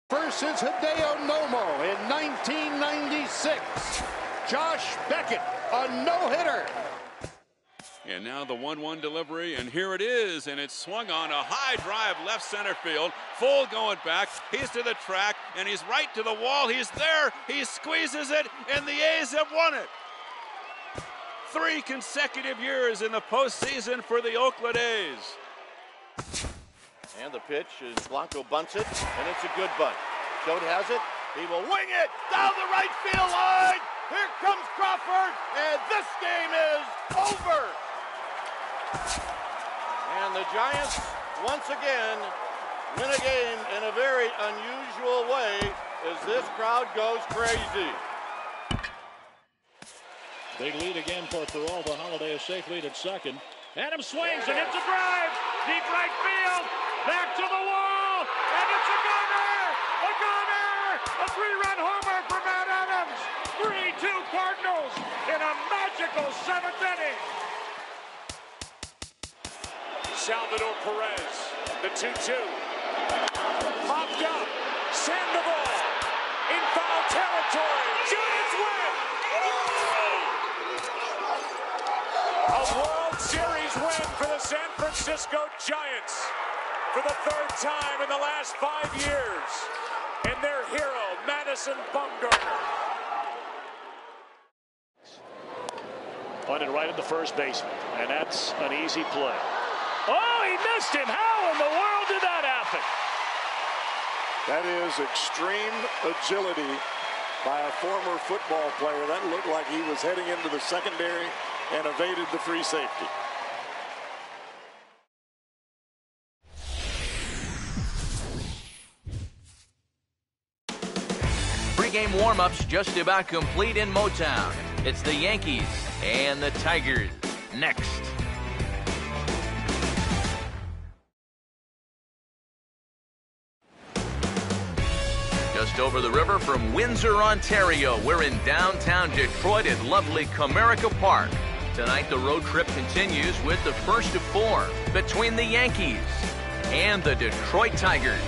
Versus Hideo Nomo in 1996. Josh Beckett, a no-hitter. And now the 1-1 delivery, and here it is, and it's swung on a high drive left center field. Full going back, he's to the track, and he's right to the wall. He's there, he squeezes it, and the A's have won it. 3 consecutive years in the postseason for the Oakland A's. And the pitch is Blanco bunts it, and it's a good bunt. Schott has it, he will wing it down the right field line. Here comes Crawford, and this game is over. And the Giants, once again, win a game in a very unusual way as this crowd goes crazy. Big lead again for Peralta. Holiday a safe lead at second. Adams swings and hits a drive. Deep right field. Back to the wall. And it's a gunner. A gunner. A 3-run homer for Matt Adams. 3-2 Cardinals in a magical 7th inning. Salvador Perez, the 2-2. Popped up. Sandoval in foul territory. Giants win. A World Series win for the San Francisco Giants for the 3rd time in the last 5 years. And their hero, Madison Bumgarner. Punted right at the first baseman, and that's an easy play. Oh, he missed him. How in the world did that happen? That is extreme agility by a former football player. That looked like he was heading into the secondary and evaded the free safety. Pre-game warm-ups just about complete in Motown. It's the Yankees and the Tigers next. Just over the river from Windsor, Ontario, we're in downtown Detroit at lovely Comerica Park. Tonight the road trip continues with the first of 4 between the Yankees and the Detroit Tigers.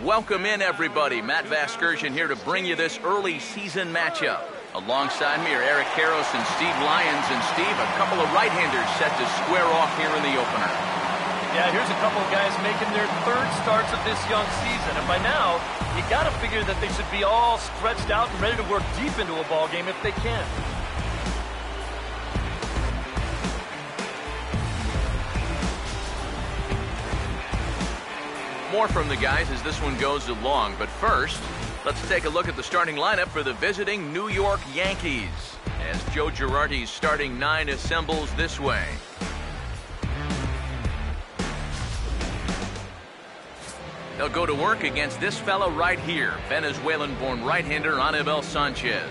Welcome in, everybody. Matt Vasgersian here to bring you this early season matchup. Alongside me are Eric Karros and Steve Lyons. And Steve, a couple of right-handers set to square off here in the opener. Yeah, here's a couple of guys making their 3rd starts of this young season. And by now, you got to figure that they should be all stretched out and ready to work deep into a ball game if they can. More from the guys as this one goes along. But first, let's take a look at the starting lineup for the visiting New York Yankees as Joe Girardi's starting 9 assembles this way. They'll go to work against this fella right here, Venezuelan-born right-hander Anibal Sanchez.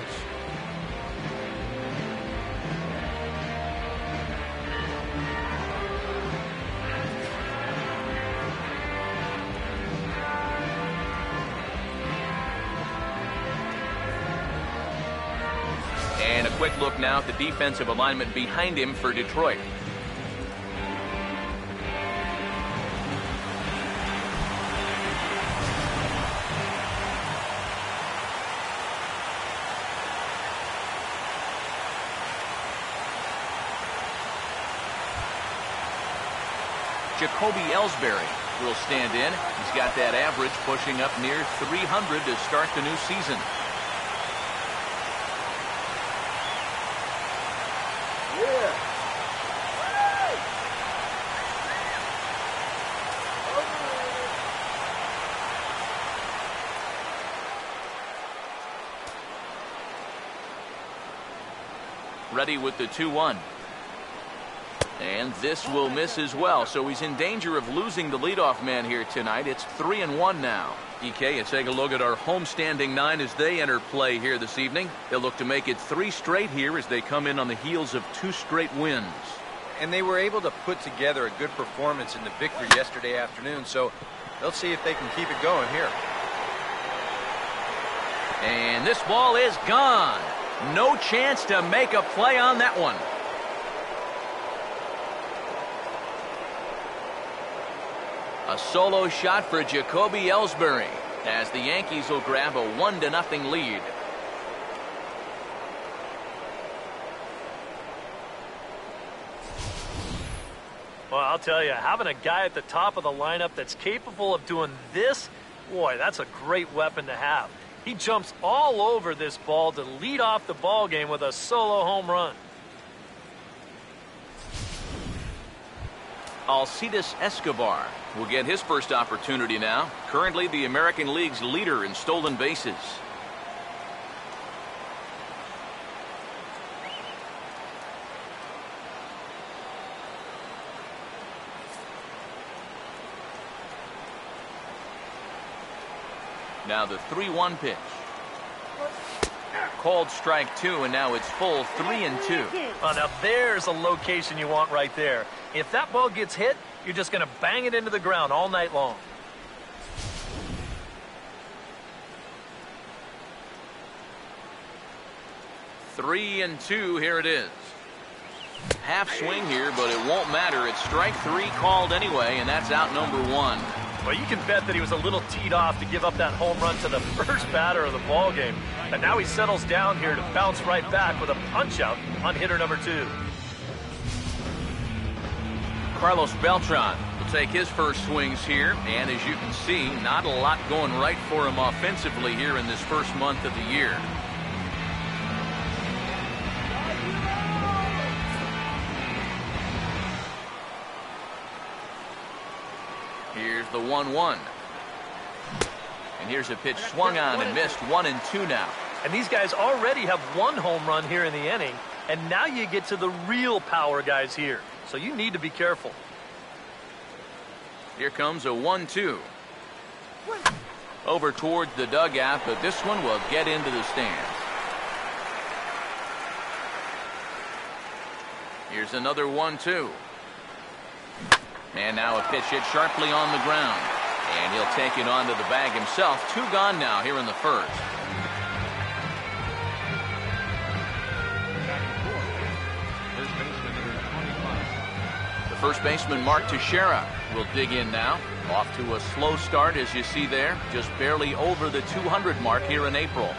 And a quick look now at the defensive alignment behind him for Detroit. Jacoby Ellsbury will stand in. He's got that average pushing up near 300 to start the new season. Ready with the 2-1. And this will miss as well, so he's in danger of losing the leadoff man here tonight. It's 3-1 now. EK, let's take a look at our homestanding 9 as they enter play here this evening. They'll look to make it 3 straight here as they come in on the heels of 2 straight wins. And they were able to put together a good performance in the victory yesterday afternoon, so they'll see if they can keep it going here. And this ball is gone. No chance to make a play on that one. A solo shot for Jacoby Ellsbury as the Yankees will grab a 1-0 lead. Well, I'll tell you, having a guy at the top of the lineup that's capable of doing this, boy, that's a great weapon to have. He jumps all over this ball to lead off the ball game with a solo home run. Alcides Escobar will get his first opportunity now. Currently the American League's leader in stolen bases. Now the 3-1 pitch. Called strike 2, and now it's full 3-2. Oh, now there's a location you want right there. If that ball gets hit, you're just going to bang it into the ground all night long. Three and two, here it is. Half swing here, but it won't matter. It's strike 3 called anyway, and that's out number 1. Well, you can bet that he was a little teed off to give up that home run to the first batter of the ball game. And now he settles down here to bounce right back with a punch out on hitter number 2. Carlos Beltran will take his first swings here, and as you can see, not a lot going right for him offensively here in this first month of the year. Here's the 1-1. And here's a pitch swung on and missed. 1-2 now. And these guys already have 1 home run here in the inning, and now you get to the real power guys here. So you need to be careful. Here comes a 1-2. Over towards the dugout, but this one will get into the stands. Here's another 1-2. And now a pitch hit sharply on the ground. And he'll take it onto the bag himself. 2 gone now here in the first. The first baseman, Mark Teixeira, will dig in now. Off to a slow start, as you see there. Just barely over the 200 mark here in April.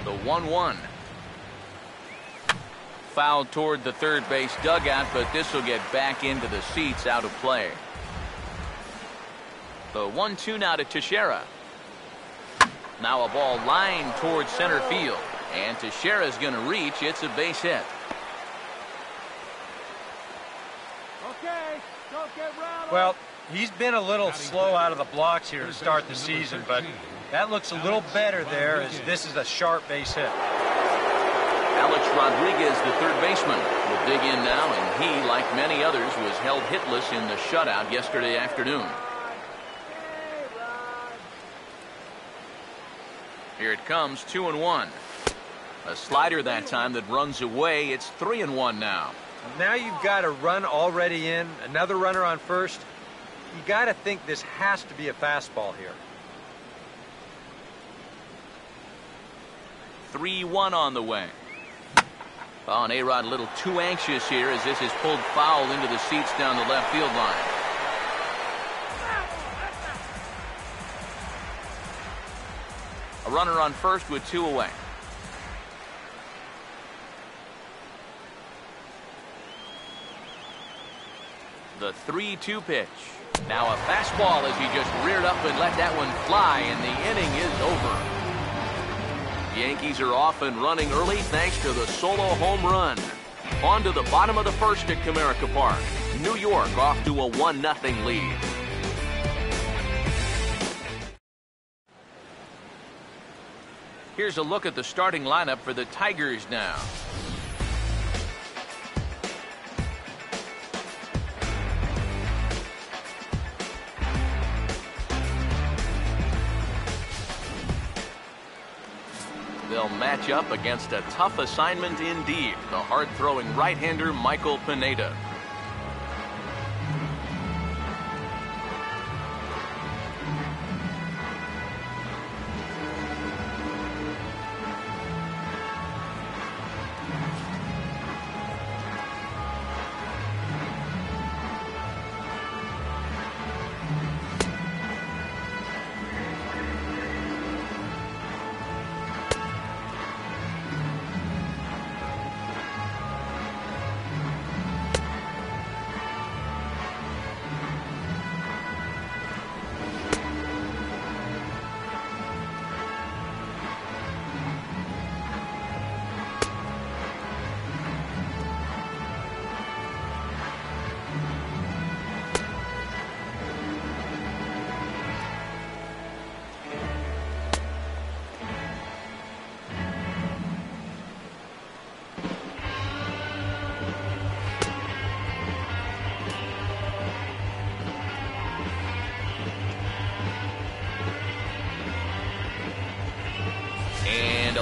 The 1-1. Fouled toward the third base dugout, but this will get back into the seats, out of play. The 1-2 now to Teixeira. Now a ball lined towards center field, and Teixeira's going to reach. It's a base hit. Well, he's been a little slow out of the blocks here to start the season, but that looks a little better there, as this is a sharp base hit. Alex Rodriguez, the third baseman, will dig in now, and he, like many others, was held hitless in the shutout yesterday afternoon. Here it comes, 2-1. A slider that time that runs away. It's 3-1 now. Now you've got a run already in, another runner on first. You got to think this has to be a fastball here. 3-1 on the way. Oh, and A-Rod a little too anxious here as this is pulled foul into the seats down the left field line. A runner on first with 2 away. The 3-2 pitch. Now a fastball as he just reared up and let that one fly, and the inning is over. The Yankees are off and running early thanks to the solo home run. On to the bottom of the first at Comerica Park. New York off to a 1-0 lead. Here's a look at the starting lineup for the Tigers now. They'll match up against a tough assignment indeed, the hard-throwing right-hander Michael Pineda.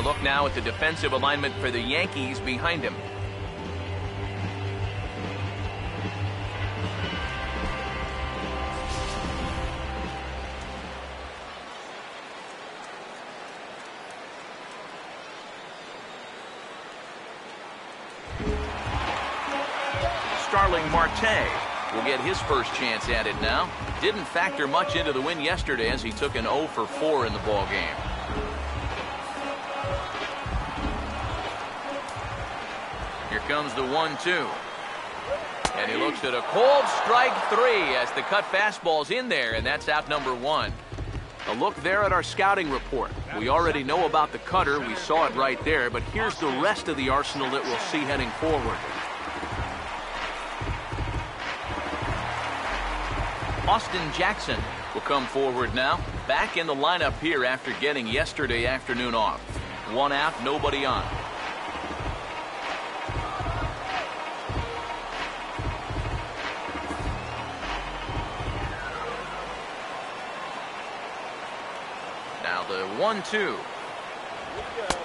A look now at the defensive alignment for the Yankees behind him. Starling Marte will get his first chance at it now. Didn't factor much into the win yesterday as he took an 0 for 4 in the ball game. Here comes the 1-2. And he looks at a cold strike 3 as the cut fastball's in there, and that's out number 1. A look there at our scouting report. We already know about the cutter. We saw it right there, but here's the rest of the arsenal that we'll see heading forward. Austin Jackson will come forward now. Back in the lineup here after getting yesterday afternoon off. 1 out, nobody on. Now the 1-2.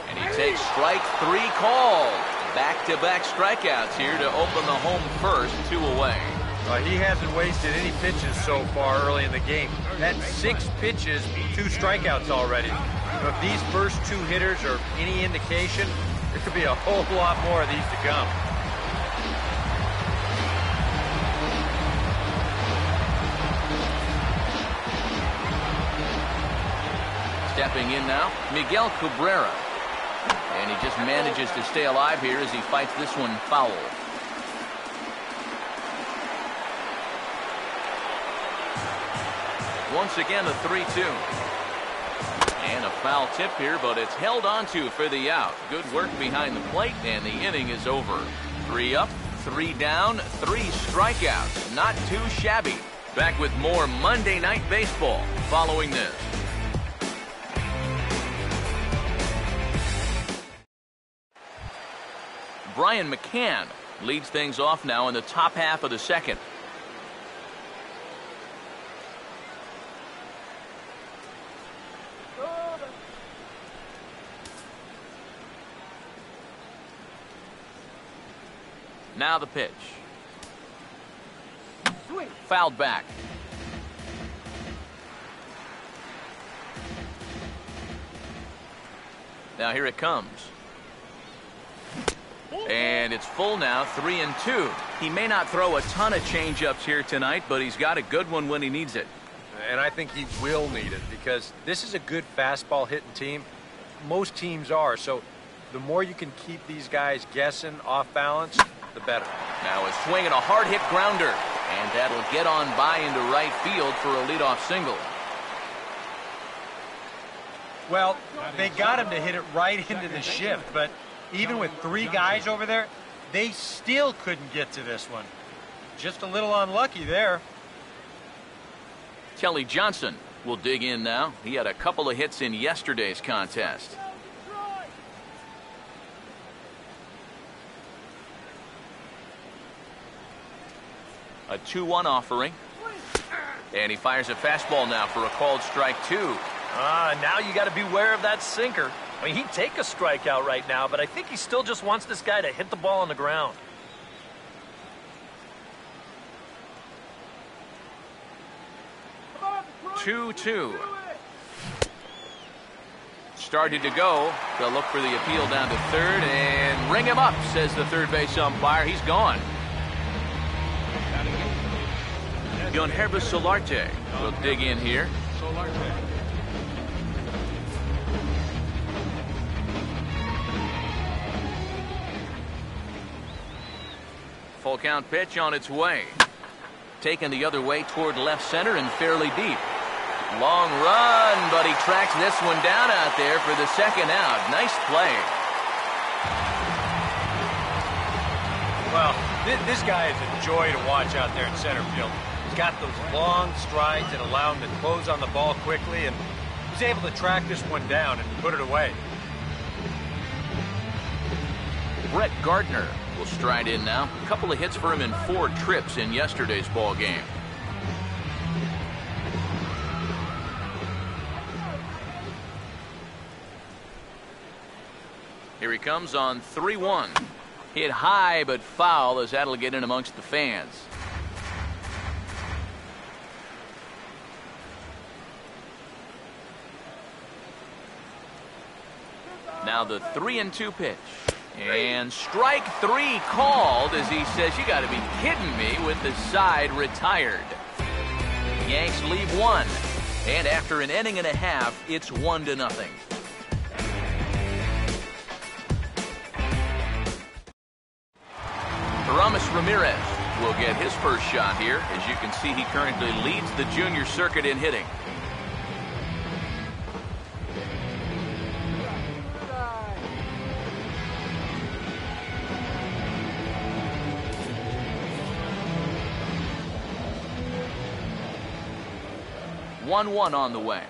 And he takes strike 3 called. Back-to-back strikeouts here to open the home first, 2 away. He hasn't wasted any pitches so far early in the game. That's 6 pitches, 2 strikeouts already. So if these first 2 hitters are any indication, there could be a whole lot more of these to come. Stepping in now, Miguel Cabrera. And he just manages to stay alive here as he fights this one foul. Once again, a 3-2. And a foul tip here, but it's held onto for the out. Good work behind the plate, and the inning is over. 3 up, 3 down, 3 strikeouts. Not too shabby. Back with more Monday Night Baseball following this. Brian McCann leads things off now in the top half of the second. Now the pitch. Fouled back. Now here it comes. And it's full now, 3-2. He may not throw a ton of changeups here tonight, but he's got a good one when he needs it. And I think he will need it because this is a good fastball hitting team. Most teams are, so the more you can keep these guys guessing off balance, the better. Now a swing and a hard hit grounder, and that'll get on by into right field for a leadoff single. Well, they got him to hit it right into the shift, but even with 3 guys over there, they still couldn't get to this one. Just a little unlucky there. Kelly Johnson will dig in now. He had a couple of hits in yesterday's contest. A 2-1 offering. And he fires a fastball now for a called strike 2. Now you got to beware of that sinker. I mean, he'd take a strikeout right now, but I think he still just wants this guy to hit the ball on the ground. Come on, 2-2. Started to go. They'll look for the appeal down to third and ring him up, says the third base umpire. He's gone. Yonherba Solarte will dig in here. Full count pitch on its way. Taken the other way toward left center and fairly deep. Long run, but he tracks this one down out there for the second out. Nice play. Well, this guy is a joy to watch out there in center field. He's got those long strides that allow him to close on the ball quickly, and he's able to track this one down and put it away. Brett Gardner will stride in now. A couple of hits for him in 4 trips in yesterday's ball game. Here he comes on 3-1. Hit high but foul, as that'll get in amongst the fans. Now the 3-2 pitch. And strike 3 called, as he says, "You got to be kidding me," with the side retired. The Yanks leave 1. And after an inning and a half, it's 1-0. Ramirez will get his first shot here. As you can see, he currently leads the junior circuit in hitting. One on the way.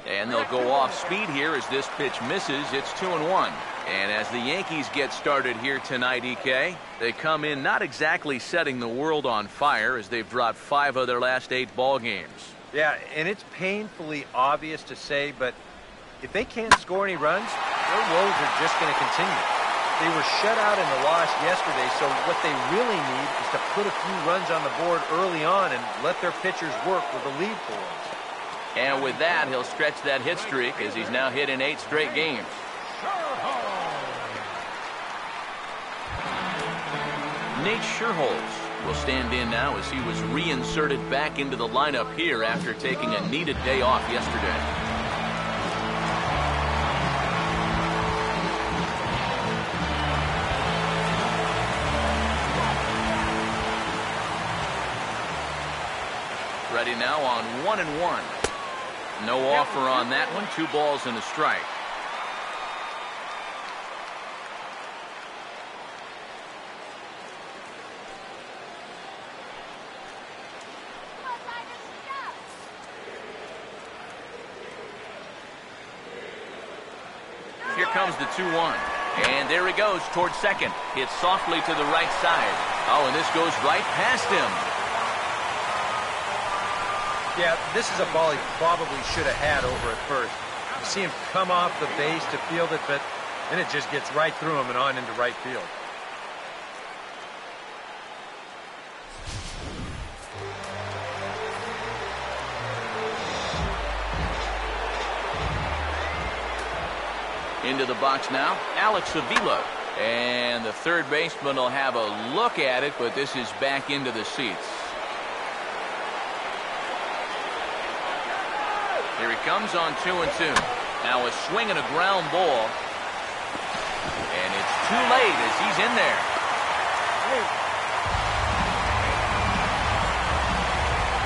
And they'll go off speed here as this pitch misses. It's 2-1. And as the Yankees get started here tonight, EK, they come in not exactly setting the world on fire, as they've dropped 5 of their last 8 ball games. Yeah, and it's painfully obvious to say, but if they can't score any runs, their woes are just going to continue. They were shut out in the loss yesterday, so what they really need is to put a few runs on the board early on and let their pitchers work with the lead for once. And with that, he'll stretch that hit streak, as he's now hit in 8 straight games. Nate Scherholz will stand in now, as he was reinserted back into the lineup here after taking a needed day off yesterday. Ready now on 1-1. No offer on that one. 2 balls and a strike. Here comes the 2-1. And there he goes towards second. Hits softly to the right side. Oh, and this goes right past him. Yeah, this is a ball he probably should have had over at first. You see him come off the base to field it, but then it just gets right through him and on into right field. Into the box now, Alex Avila. And the third baseman will have a look at it, but this is back into the seats. Here he comes on 2-2. Now a swing and a ground ball. And it's too late as he's in there.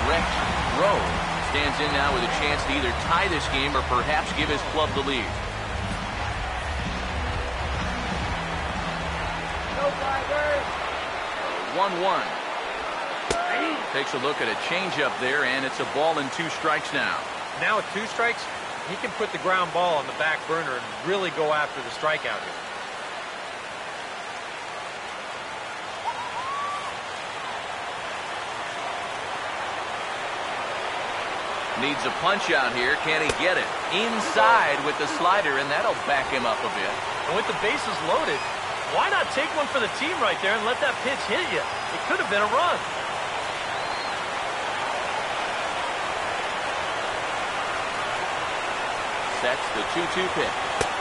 Rex Rowe stands in now with a chance to either tie this game or perhaps give his club the lead. 1-1. Takes a look at a changeup there, and it's a ball and 2 strikes now. Now with 2 strikes, he can put the ground ball on the back burner and really go after the strikeout here. Needs a punch out here. Can he get it? Inside with the slider, and that'll back him up a bit. And with the bases loaded, why not take one for the team right there and let that pitch hit you? It could have been a run. Sets the 2-2 pitch.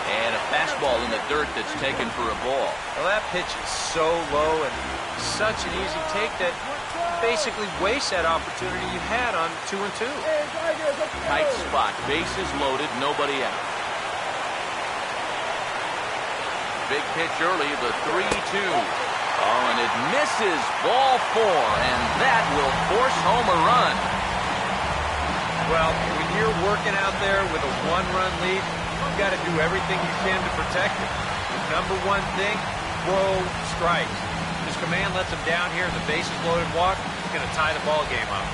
And a fastball in the dirt that's taken for a ball. Well, that pitch is so low and such an easy take that basically wastes that opportunity you had on 2-2. Tight spot. Bases loaded. Nobody out. Big pitch early. The 3-2. Oh, and it misses. Ball 4. And that will force home a run. Well, when you're working out there with a 1-run lead, you've got to do everything you can to protect it. The number one thing, throw strikes. His command lets him down here in the bases loaded walk. He's going to tie the ball game up.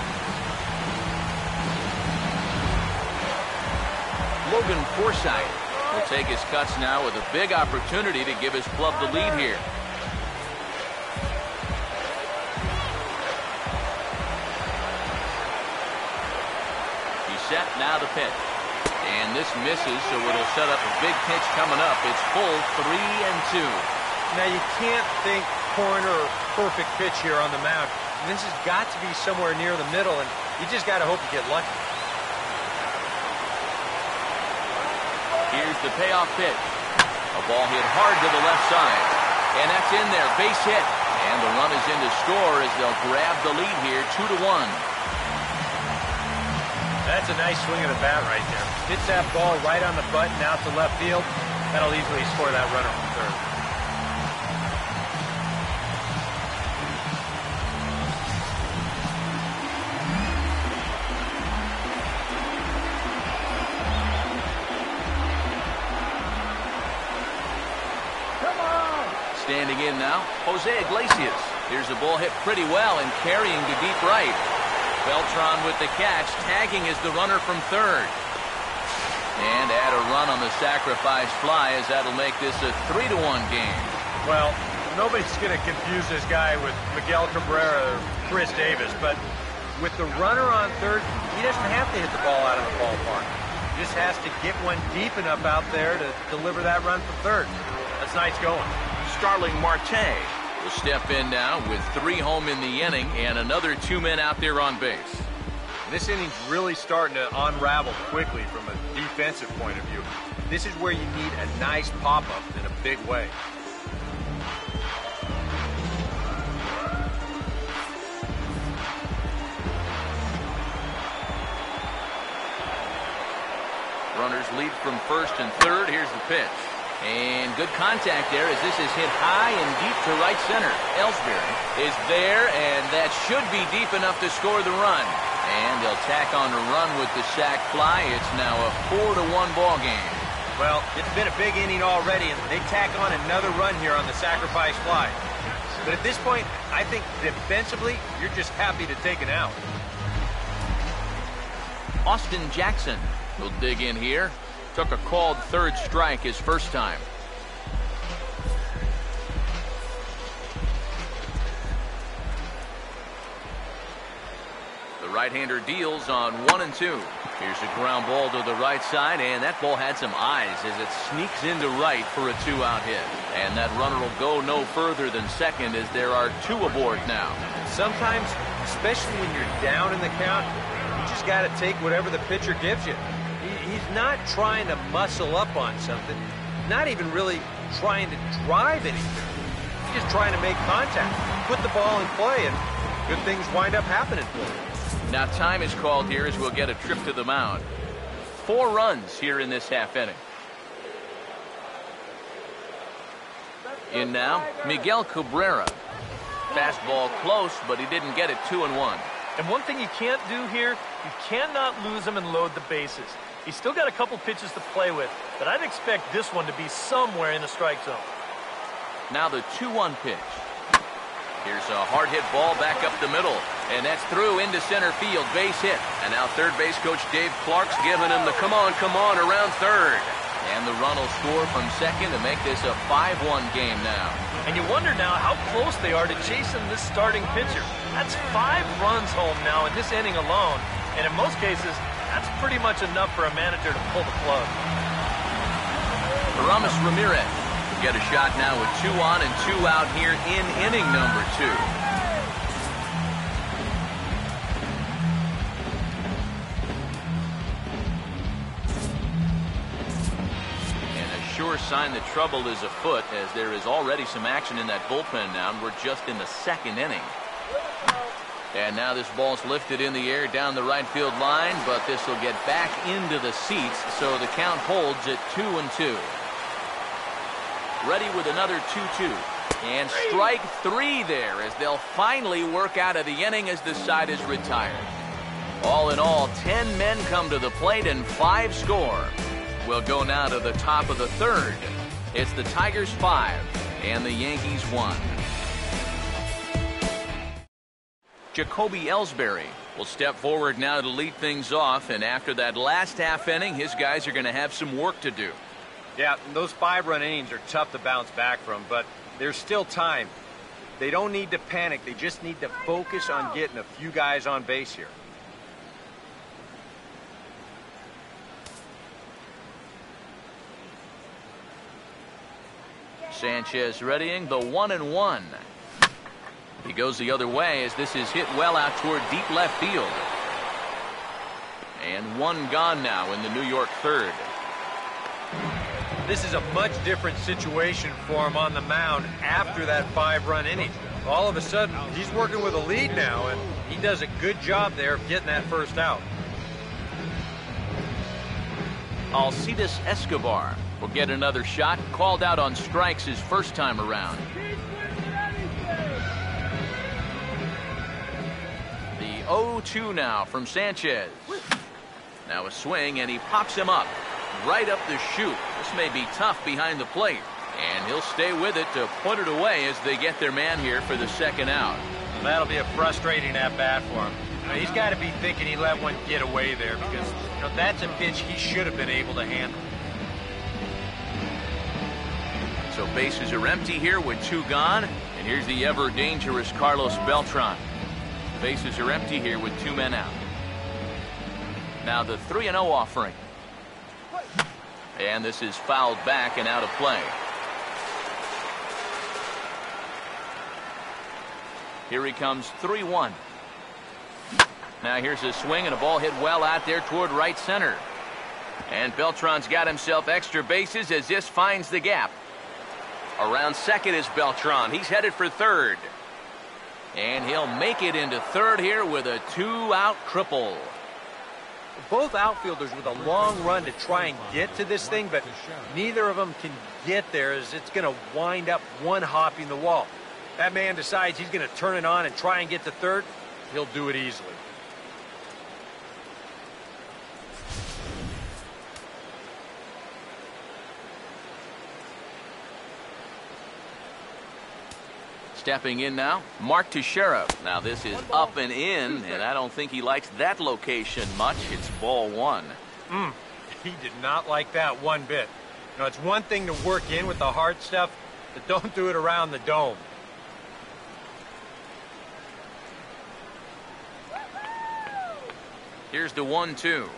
Logan Forsythe will take his cuts now with a big opportunity to give his club the lead here. Set now the pitch. And And this misses, so it'll set up a big pitch coming up. It's full 3-2. Now, you can't think corner or perfect pitch here on the mound. This has got to be somewhere near the middle, and you just got to hope you get lucky. Here's the payoff pitch. A ball hit hard to the left side. And that's in there, base hit. And the run is in to score as they'll grab the lead here, 2-1. That's a nice swing of the bat right there. Hits that ball right on the button out to left field. That'll easily score that runner from third. Standing in now, Jose Iglesias. Here's the ball hit pretty well and carrying to deep right. Beltran with the catch, tagging is the runner from third. And add a run on the sacrifice fly as that'll make this a 3-1 game. Well, nobody's going to confuse this guy with Miguel Cabrera or Chris Davis, but with the runner on third, he doesn't have to hit the ball out of the ballpark. He just has to get one deep enough out there to deliver that run from third. That's nice going. Starling Marte will step in now with 3 home in the inning and another 2 men out there on base. This inning's really starting to unravel quickly from a defensive point of view. This is where you need a nice pop-up in a big way. Runners lead from first and third. Here's the pitch. And good contact there as this is hit high and deep to right center. Ellsbury is there, and that should be deep enough to score the run. And they'll tack on a run with the sac fly. It's now a 4-1 ball game. Well, it's been a big inning already, and they tack on another run here on the sacrifice fly. But at this point, I think defensively, you're just happy to take an out. Austin Jackson will dig in here. Took a called third strike his first time. The right-hander deals on 1 and 2. Here's a ground ball to the right side, and that ball had some eyes as it sneaks into right for a 2-out hit. And that runner will go no further than second as there are 2 aboard now. Sometimes, especially when you're down in the count, you just got to take whatever the pitcher gives you. He's not trying to muscle up on something, not even really trying to drive anything. He's just trying to make contact, put the ball in play, and good things wind up happening for him. Now time is called here as we'll get a trip to the mound. 4 runs here in this half inning. In now, Miguel Cabrera. Fastball close, but he didn't get it. 2-1. And one thing you can't do here, you cannot lose him and load the bases. He's still got a couple pitches to play with, but I'd expect this one to be somewhere in the strike zone. Now the 2-1 pitch. Here's a hard hit ball back up the middle, and that's through into center field, base hit. And now third base coach Dave Clark's giving him the come on around third. And the run will score from second to make this a 5-1 game now. And you wonder now how close they are to chasing this starting pitcher. That's 5 runs home now in this inning alone, and in most cases, that's pretty much enough for a manager to pull the plug. Aramis Ramirez will get a shot now with 2 on and 2 out here in inning number 2. And a sure sign that trouble is afoot as there is already some action in that bullpen now, and we're just in the 2nd inning. And now this ball's lifted in the air down the right field line, but this will get back into the seats, so the count holds at 2-2. Ready with another 2-2. And strike 3 there as they'll finally work out of the inning as the side is retired. All in all, 10 men come to the plate and 5 score. We'll go now to the top of the 3rd. It's the Tigers 5 and the Yankees 1. Jacoby Ellsbury will step forward now to lead things off, and after that last half inning, his guys are going to have some work to do. Yeah, those 5-run innings are tough to bounce back from, but there's still time. They don't need to panic. They just need to focus on getting a few guys on base here. Sanchez readying the 1-1. He goes the other way as this is hit well out toward deep left field. And one gone now in the New York third. This is a much different situation for him on the mound after that 5-run inning. All of a sudden, he's working with a lead now, and he does a good job there of getting that first out. Alcides Escobar will get another shot, called out on strikes his first time around. The 0-2 now from Sanchez. Now a swing, and he pops him up right up the chute. This may be tough behind the plate, and he'll stay with it to put it away as they get their man here for the second out. Well, that'll be a frustrating at-bat for him. He's got to be thinking he let one get away there because that's a pitch he should have been able to handle. So bases are empty here with 2 gone, and here's the ever-dangerous Carlos Beltran. Bases are empty here with 2 men out. Now the 3-0 offering. And this is fouled back and out of play. Here he comes, 3-1. Now here's a swing and a ball hit well out there toward right center. And Beltran's got himself extra bases as this finds the gap. Around second is Beltran. He's headed for third. And he'll make it into third here with a 2-out triple. Both outfielders with a long run to try and get to this thing, but neither of them can get there as it's going to wind up one hopping the wall. That man decides he's going to turn it on and try and get to third. He'll do it easily. Stepping in now, Mark Teixeira. Now this is up and in, and I don't think he likes that location much. It's ball 1. He did not like that one bit. It's one thing to work in with the hard stuff, but don't do it around the dome. Here's the 1-2.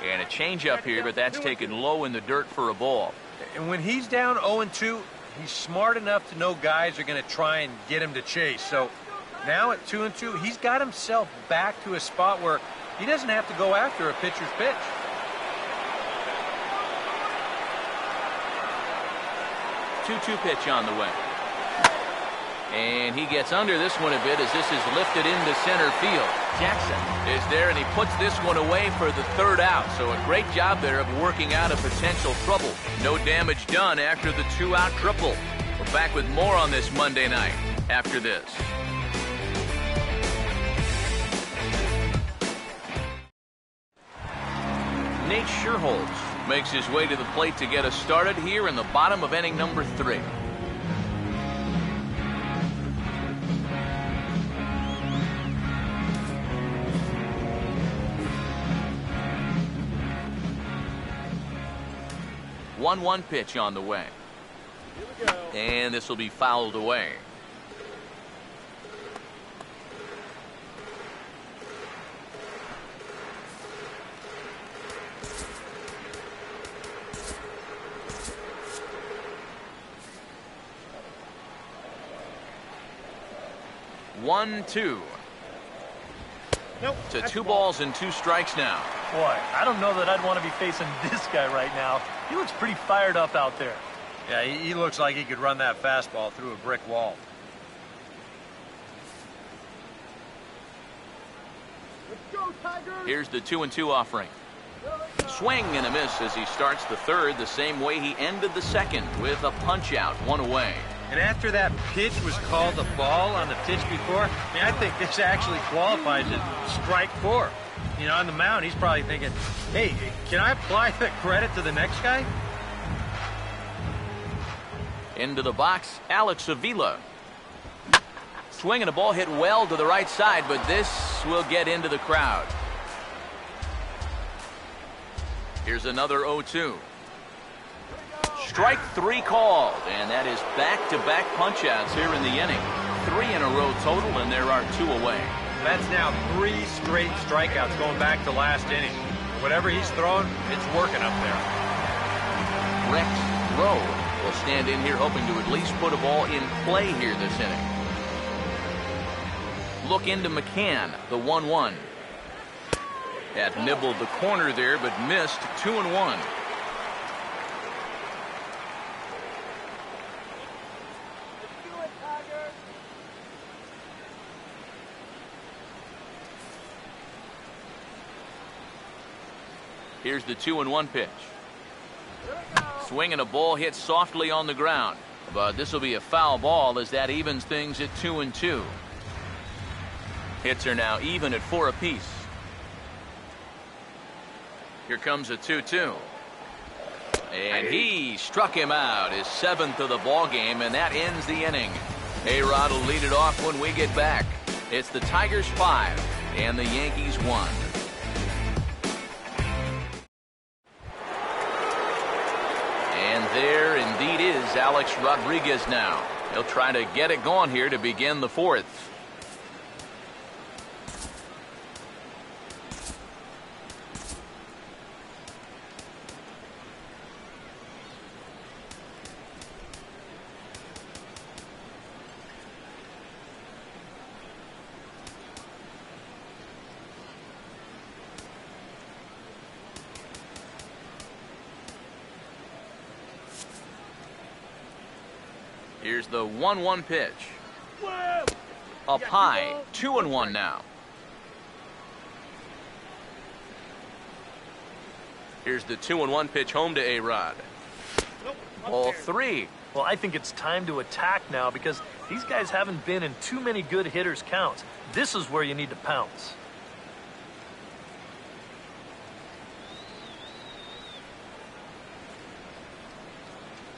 And a changeup here, but that's taken low in the dirt for a ball. And when he's down 0-2, he's smart enough to know guys are going to try and get him to chase. So now at 2-2, he's got himself back to a spot where he doesn't have to go after a pitcher's pitch. Two pitch on the way. And he gets under this one a bit as this is lifted into center field. Jackson is there, and he puts this one away for the third out. So a great job there of working out a potential trouble. No damage done after the 2-out triple. We're back with more on this Monday night after this. Nate Scherholz makes his way to the plate to get us started here in the bottom of inning number 3. One pitch on the way. Here we go. And this will be fouled away. One, 2. Nope. To 2 balls and 2 strikes now. Boy, I don't know that I'd want to be facing this guy right now. He looks pretty fired up out there. Yeah, he looks like he could run that fastball through a brick wall. Let's go, Tigers. Here's the 2-2 offering. Swing and a miss as he starts the third the same way he ended the second with a punch out, 1 away. And after that pitch was called a ball on the pitch before, I think this actually qualifies as strike 4. On the mound, he's probably thinking, hey, can I apply the credit to the next guy? Into the box, Alex Avila. Swing and a ball hit well to the right side, but this will get into the crowd. Here's another 0-2. Strike 3 called, and that is back-to-back punch-outs here in the inning. 3 in a row total, and there are 2 away. That's now 3 straight strikeouts going back to last inning. Whatever he's throwing, it's working up there. Rex Rowe will stand in here hoping to at least put a ball in play here this inning. Look into McCann, the 1-1. That nibbled the corner there, but missed. 2-1. Here's the 2-1 pitch. Swing and a ball hit softly on the ground. But this will be a foul ball as that evens things at 2-2. Hits are now even at 4 apiece. Here comes a 2-2. And he struck him out, his 7th of the ball game, and that ends the inning. A-Rod will lead it off when we get back. It's the Tigers 5 and the Yankees 1. And there indeed is Alex Rodriguez now. He'll try to get it going here to begin the 4th. Here's the 1-1 pitch. Up high, 2-1 now. Here's the 2-1 pitch home to A-Rod. Ball 3. Well, I think it's time to attack now because these guys haven't been in too many good hitters' counts. This is where you need to pounce.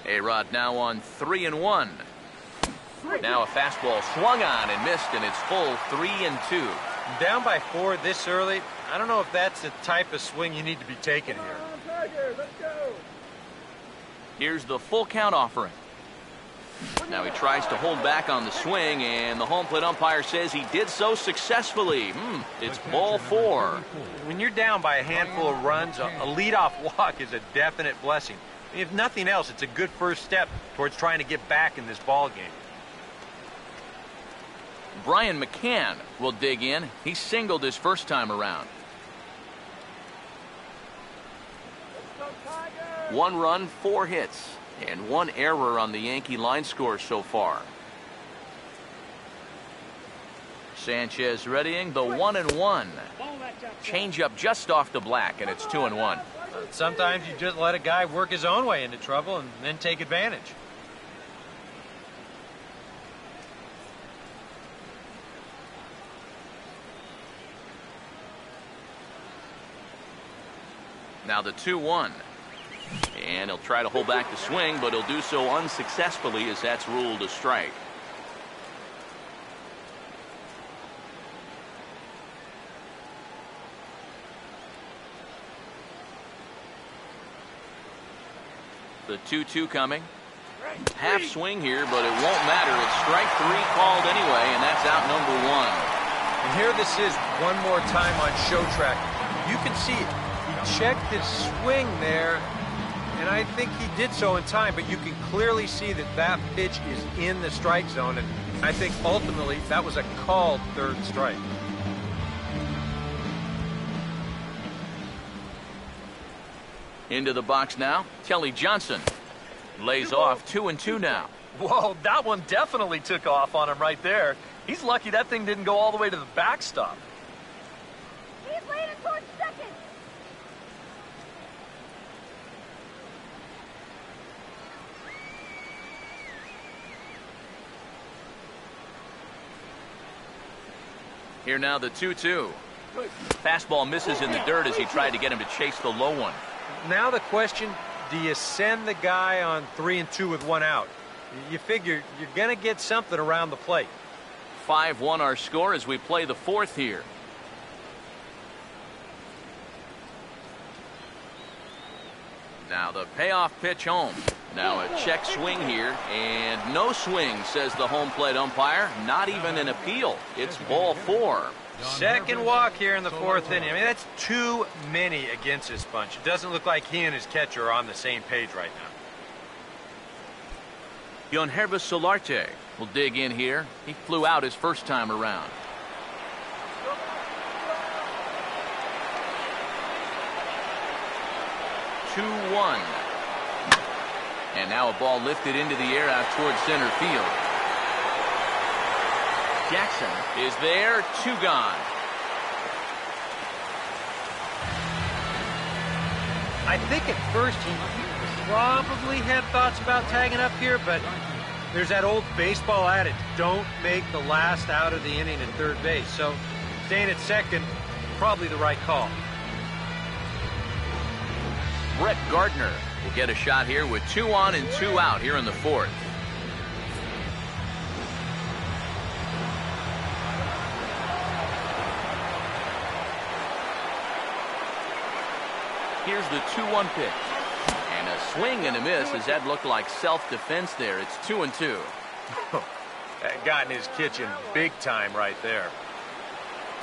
A-Rod now on 3-1. Now a fastball swung on and missed, and it's full 3-2. Down by 4 this early, I don't know if that's the type of swing you need to be taking here. Let's go. Here's the full count offering. Now he tries to hold back on the swing, and the home plate umpire says he did so successfully. It's ball 4. When you're down by a handful of runs, a leadoff walk is a definite blessing. If nothing else, it's a good first step towards trying to get back in this ball game. Brian McCann will dig in. He singled his first time around. 1 run, 4 hits, and 1 error on the Yankee line score so far. Sanchez readying the 1-1. Change up just off the black, and it's 2-1. Sometimes you just let a guy work his own way into trouble and then take advantage. Now the 2-1. And he'll try to hold back the swing, but he'll do so unsuccessfully as that's ruled a strike. The 2-2 coming. Half swing here, but it won't matter. It's strike 3 called anyway, and that's out number 1. And here this is one more time on show track. You can see it. He checked his swing there, and I think he did so in time, but you can clearly see that that pitch is in the strike zone, and I think ultimately that was a called 3rd strike. Into the box now, Kelly Johnson lays off 2-2 now. Whoa, that one definitely took off on him right there. He's lucky that thing didn't go all the way to the backstop. He's leaning towards second. Here now the 2-2. Fastball misses in the dirt as he tried to get him to chase the low one. Now the question, do you send the guy on 3-2 with 1 out? You figure you're going to get something around the plate. 5-1 our score as we play the 4th here. Now the payoff pitch home. Now a check swing here, and no swing, says the home plate umpire. Not even an appeal. It's ball 4. Second walk here in the 4th inning. I mean, that's too many against this bunch. It doesn't look like he and his catcher are on the same page right now. Yonhervis Solarte will dig in here. He flew out his first time around. Two-one. And now a ball lifted into the air out towards center field. Jackson is there. 2 gone. I think at first he probably had thoughts about tagging up here, but there's that old baseball adage, don't make the last out of the inning at third base. So staying at second, probably the right call. Brett Gardner will get a shot here with 2 on and 2 out here in the 4th. Here's the 2-1 pitch. And a swing and a miss as that looked like self-defense there. It's 2-2. That got in his kitchen big time right there.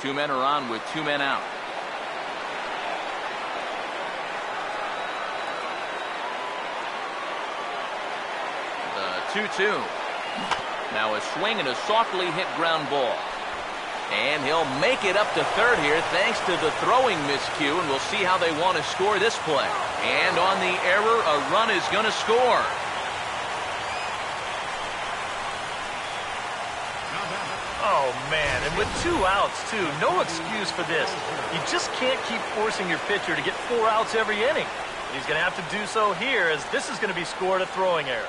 2 men are on with 2 men out. The 2-2. Now a swing and a softly hit ground ball. And he'll make it up to third here thanks to the throwing miscue, and we'll see how they want to score this play. And on the error, a run is going to score. Oh, man, and with 2 outs, too. No excuse for this. You just can't keep forcing your pitcher to get 4 outs every inning. He's going to have to do so here, as this is going to be scored a throwing error.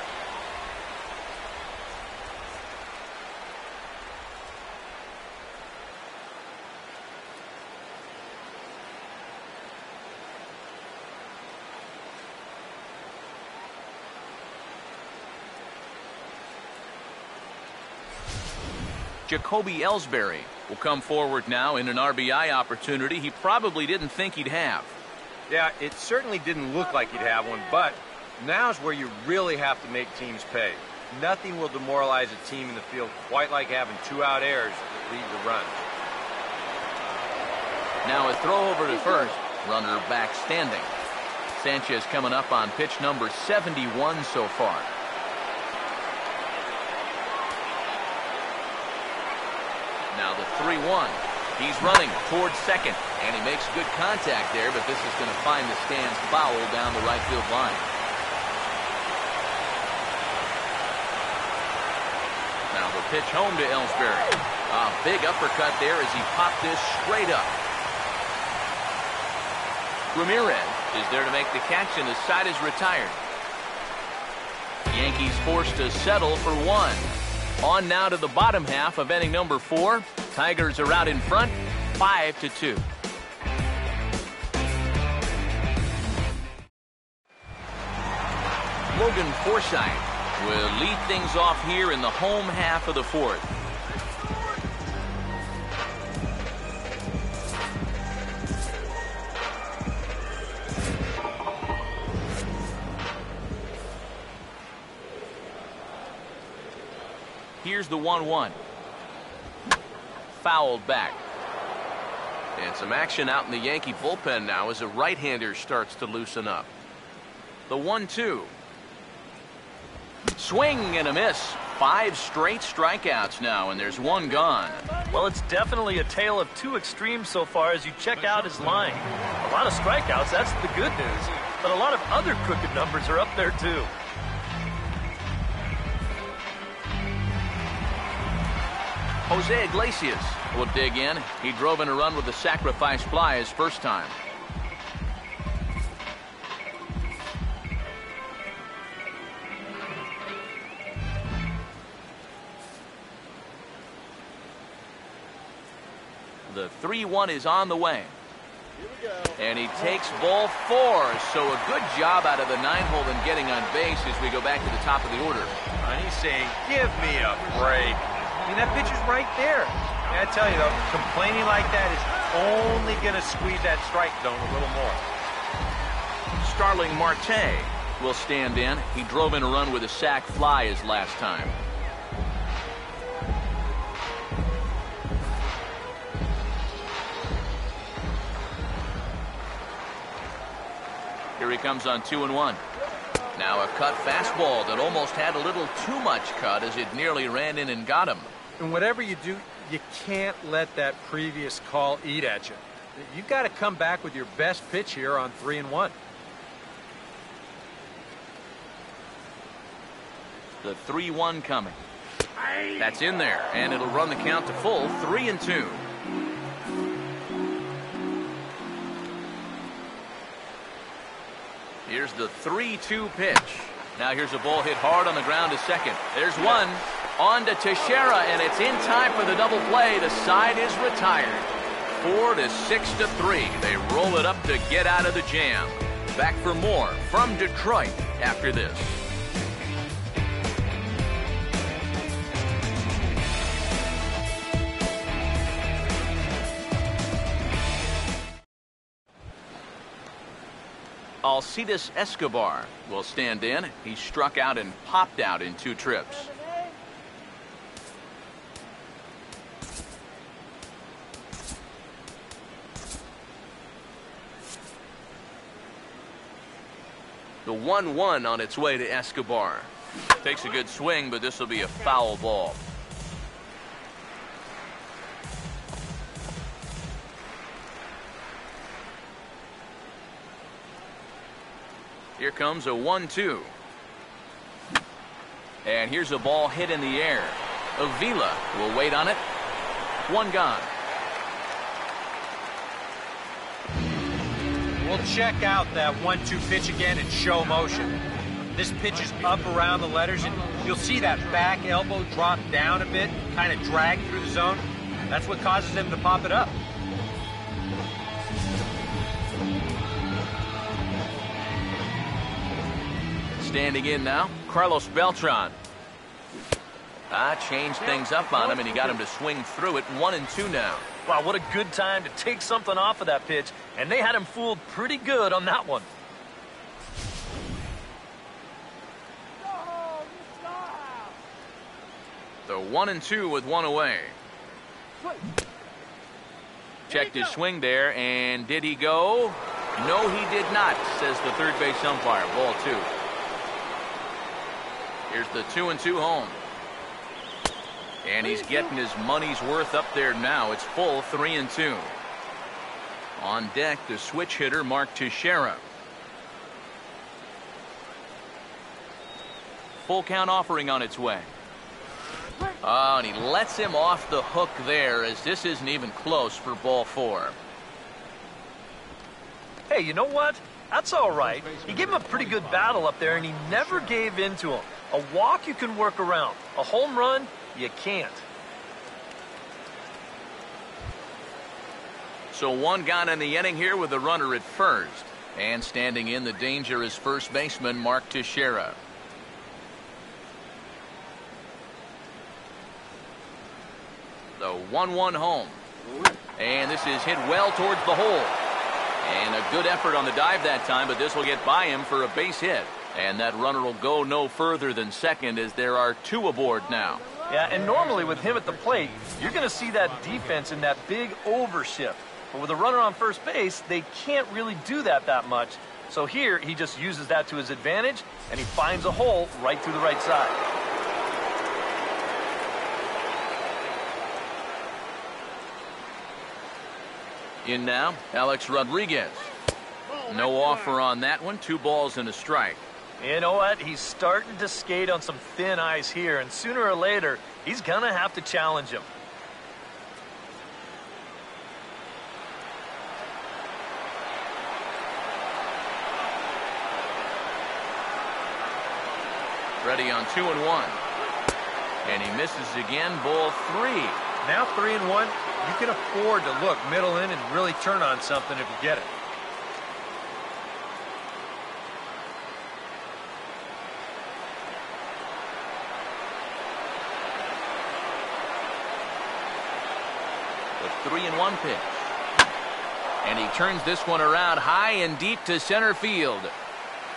Jacoby Ellsbury will come forward now in an RBI opportunity he probably didn't think he'd have. Yeah, it certainly didn't look like he'd have one, but now's where you really have to make teams pay. Nothing will demoralize a team in the field quite like having 2 out errors that lead to runs. Now a throw over to first, runner back standing. Sanchez coming up on pitch number 71 so far. Now the 3-1. He's running towards second, and he makes good contact there, but this is going to find the stands foul down the right field line. Now the pitch home to Ellsbury. A big uppercut there as he popped this straight up. Ramirez is there to make the catch, and the side is retired. Yankees forced to settle for 1. On now to the bottom half of inning number 4. Tigers are out in front, 5-2. Logan Forsythe will lead things off here in the home half of the 4th. Here's the 1-1. Fouled back. And some action out in the Yankee bullpen now as a right-hander starts to loosen up. The 1-2. Swing and a miss. 5 straight strikeouts now, and there's 1 gone. Well, it's definitely a tale of 2 extremes so far as you check out his line. A lot of strikeouts, that's the good news. But a lot of other crooked numbers are up there, too. Jose Iglesias will dig in. He drove in a run with a sacrifice fly his first time. The 3-1 is on the way. And he takes ball 4. So a good job out of the 9-hole and getting on base as we go back to the top of the order. And he's saying, give me a break. I mean, that pitch is right there. And I tell you, though, complaining like that is only going to squeeze that strike zone a little more. Starling Marte will stand in. He drove in a run with a sac fly his last time. Here he comes on 2-1. Now a cut fastball that almost had a little too much cut as it nearly ran in and got him. And whatever you do, you can't let that previous call eat at you. You've got to come back with your best pitch here on 3-1. The 3-1 coming. That's in there, and it'll run the count to full 3-2. Here's the 3-2 pitch. Now here's a ball hit hard on the ground to second. There's one. On to Teixeira, and it's in time for the double play. The side is retired. 4-6-3. They roll it up to get out of the jam. Back for more from Detroit after this. Alcides Escobar will stand in. He struck out and popped out in 2 trips. The 1-1 on its way to Escobar. Takes a good swing, but this will be a foul ball. Here comes a 1-2. And here's a ball hit in the air. Avila will wait on it. 1 gone. We'll check out that 1-2 pitch again in show motion. This pitch is up around the letters, and you'll see that back elbow drop down a bit, kind of drag through the zone. That's what causes him to pop it up. Standing in now, Carlos Beltran. Changed things up on him, and he got him to swing through it. 1-2 now. Wow, what a good time to take something off of that pitch, and they had him fooled pretty good on that one. The 1-2 with 1 away. Checked his swing there, and did he go? No, he did not, says the third base umpire. Ball 2. Here's the 2-2 home. And he's getting his money's worth up there now. It's full 3-2. On deck, the switch hitter, Mark Teixeira. Full count offering on its way. Oh, and he lets him off the hook there, as this isn't even close for ball 4. Hey, you know what? That's all right. He gave him a pretty good battle up there, and he never gave in to him. A walk you can work around. A home run, you can't. So 1 gone in the inning here with the runner at first. And standing in, the danger is first baseman Mark Teixeira. The 1-1 home. And this is hit well towards the hole. And a good effort on the dive that time, but this will get by him for a base hit. And that runner will go no further than second, as there are 2 aboard now. Yeah, and normally with him at the plate, you're going to see that defense in that big overshift. But with a runner on first base, they can't really do that much. So here, he just uses that to his advantage, and he finds a hole right through the right side. In now, Alex Rodriguez. No offer on that one. 2 balls and a strike. You know what? He's starting to skate on some thin ice here, and sooner or later, he's going to have to challenge him. Ready on 2-1. And he misses again. Ball 3. Now 3-1. You can afford to look middle in and really turn on something if you get it. The 3-1 pitch. And he turns this one around high and deep to center field.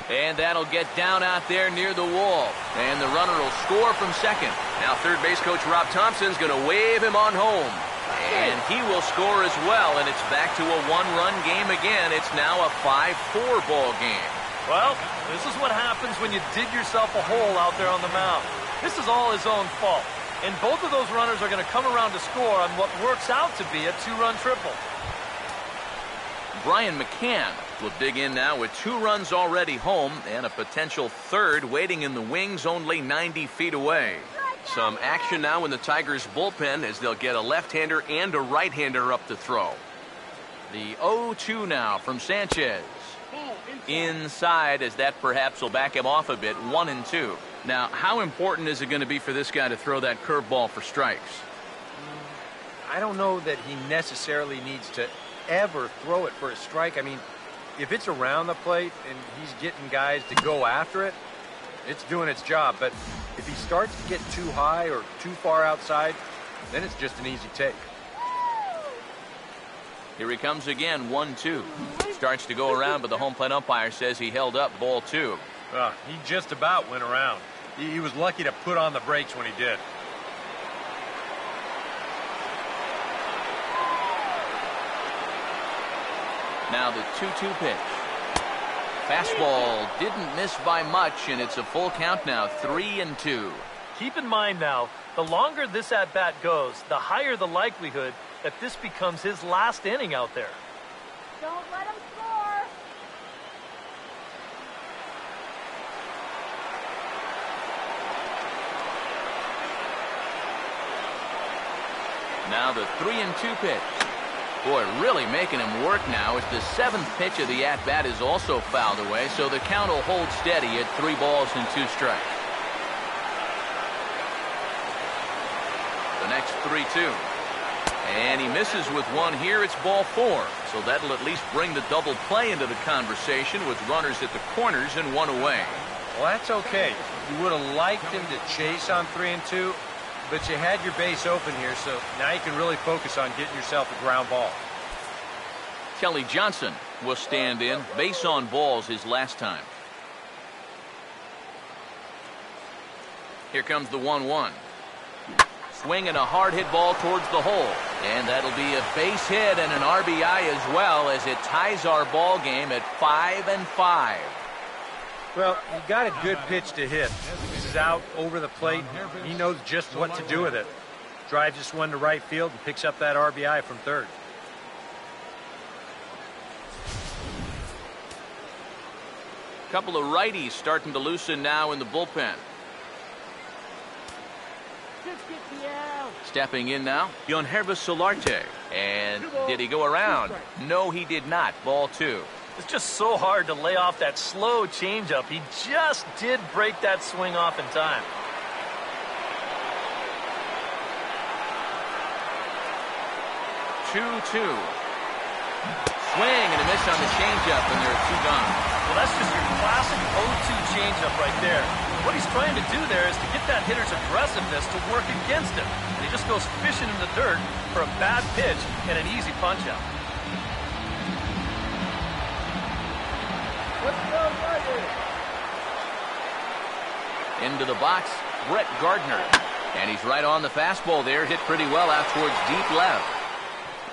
And that'll get down out there near the wall. And the runner will score from second. Now third base coach Rob Thompson's going to wave him on home. And he will score as well. And it's back to a 1-run game again. It's now a 5-4 ball game. Well, this is what happens when you dig yourself a hole out there on the mound. This is all his own fault. And both of those runners are going to come around to score on what works out to be a 2-run triple. Brian McCann will dig in now with 2 runs already home and a potential third waiting in the wings only 90 feet away. Some action now in the Tigers bullpen as they'll get a left-hander and a right-hander up to throw. The 0-2 now from Sanchez. Inside as that perhaps will back him off a bit. 1-2. Now, how important is it going to be for this guy to throw that curveball for strikes? I don't know that he necessarily needs to ever throw it for a strike. I mean, if it's around the plate and he's getting guys to go after it, it's doing its job. But if he starts to get too high or too far outside, then it's just an easy take. Here he comes again, 1-2. Starts to go around, but the home plate umpire says he held up, ball 2. He just about went around. He was lucky to put on the brakes when he did. Now the 2-2 pitch. Fastball didn't miss by much, and it's a full count now, 3-2. Keep in mind now, the longer this at-bat goes, the higher the likelihood that this becomes his last inning out there. Don't let him score. Now the 3-2 pitch. Boy, really making him work now as the 7th pitch of the at-bat is also fouled away, so the count will hold steady at 3 balls and 2 strikes. The next 3-2. And he misses with 1 here. It's ball 4. So that'll at least bring the double play into the conversation with runners at the corners and 1 away. Well, that's okay. You would have liked him to chase on 3-2, but you had your base open here, so now you can really focus on getting yourself a ground ball. Kelly Johnson will stand in. Base on balls his last time. Here comes the 1-1. Swinging a hard hit ball towards the hole. And that'll be a base hit and an RBI as well as it ties our ball game at 5-5. Well, he got a good pitch to hit. This is out over the plate. He knows just what to do with it. Drives this one to right field and picks up that RBI from third. Couple of righties starting to loosen now in the bullpen. Stepping in now, Yonhervis Solarte. And did he go around? No, he did not. Ball 2. It's just so hard to lay off that slow changeup. He just did break that swing off in time. Two. Swing and a miss on the changeup, and there are 2 gone. Well, that's just your classic 0-2 changeup right there. What he's trying to do there is to get that hitter's aggressiveness to work against him. And he just goes fishing in the dirt for a bad pitch and an easy punch-out. Into the box, Brett Gardner. And he's right on the fastball there, hit pretty well out towards deep left.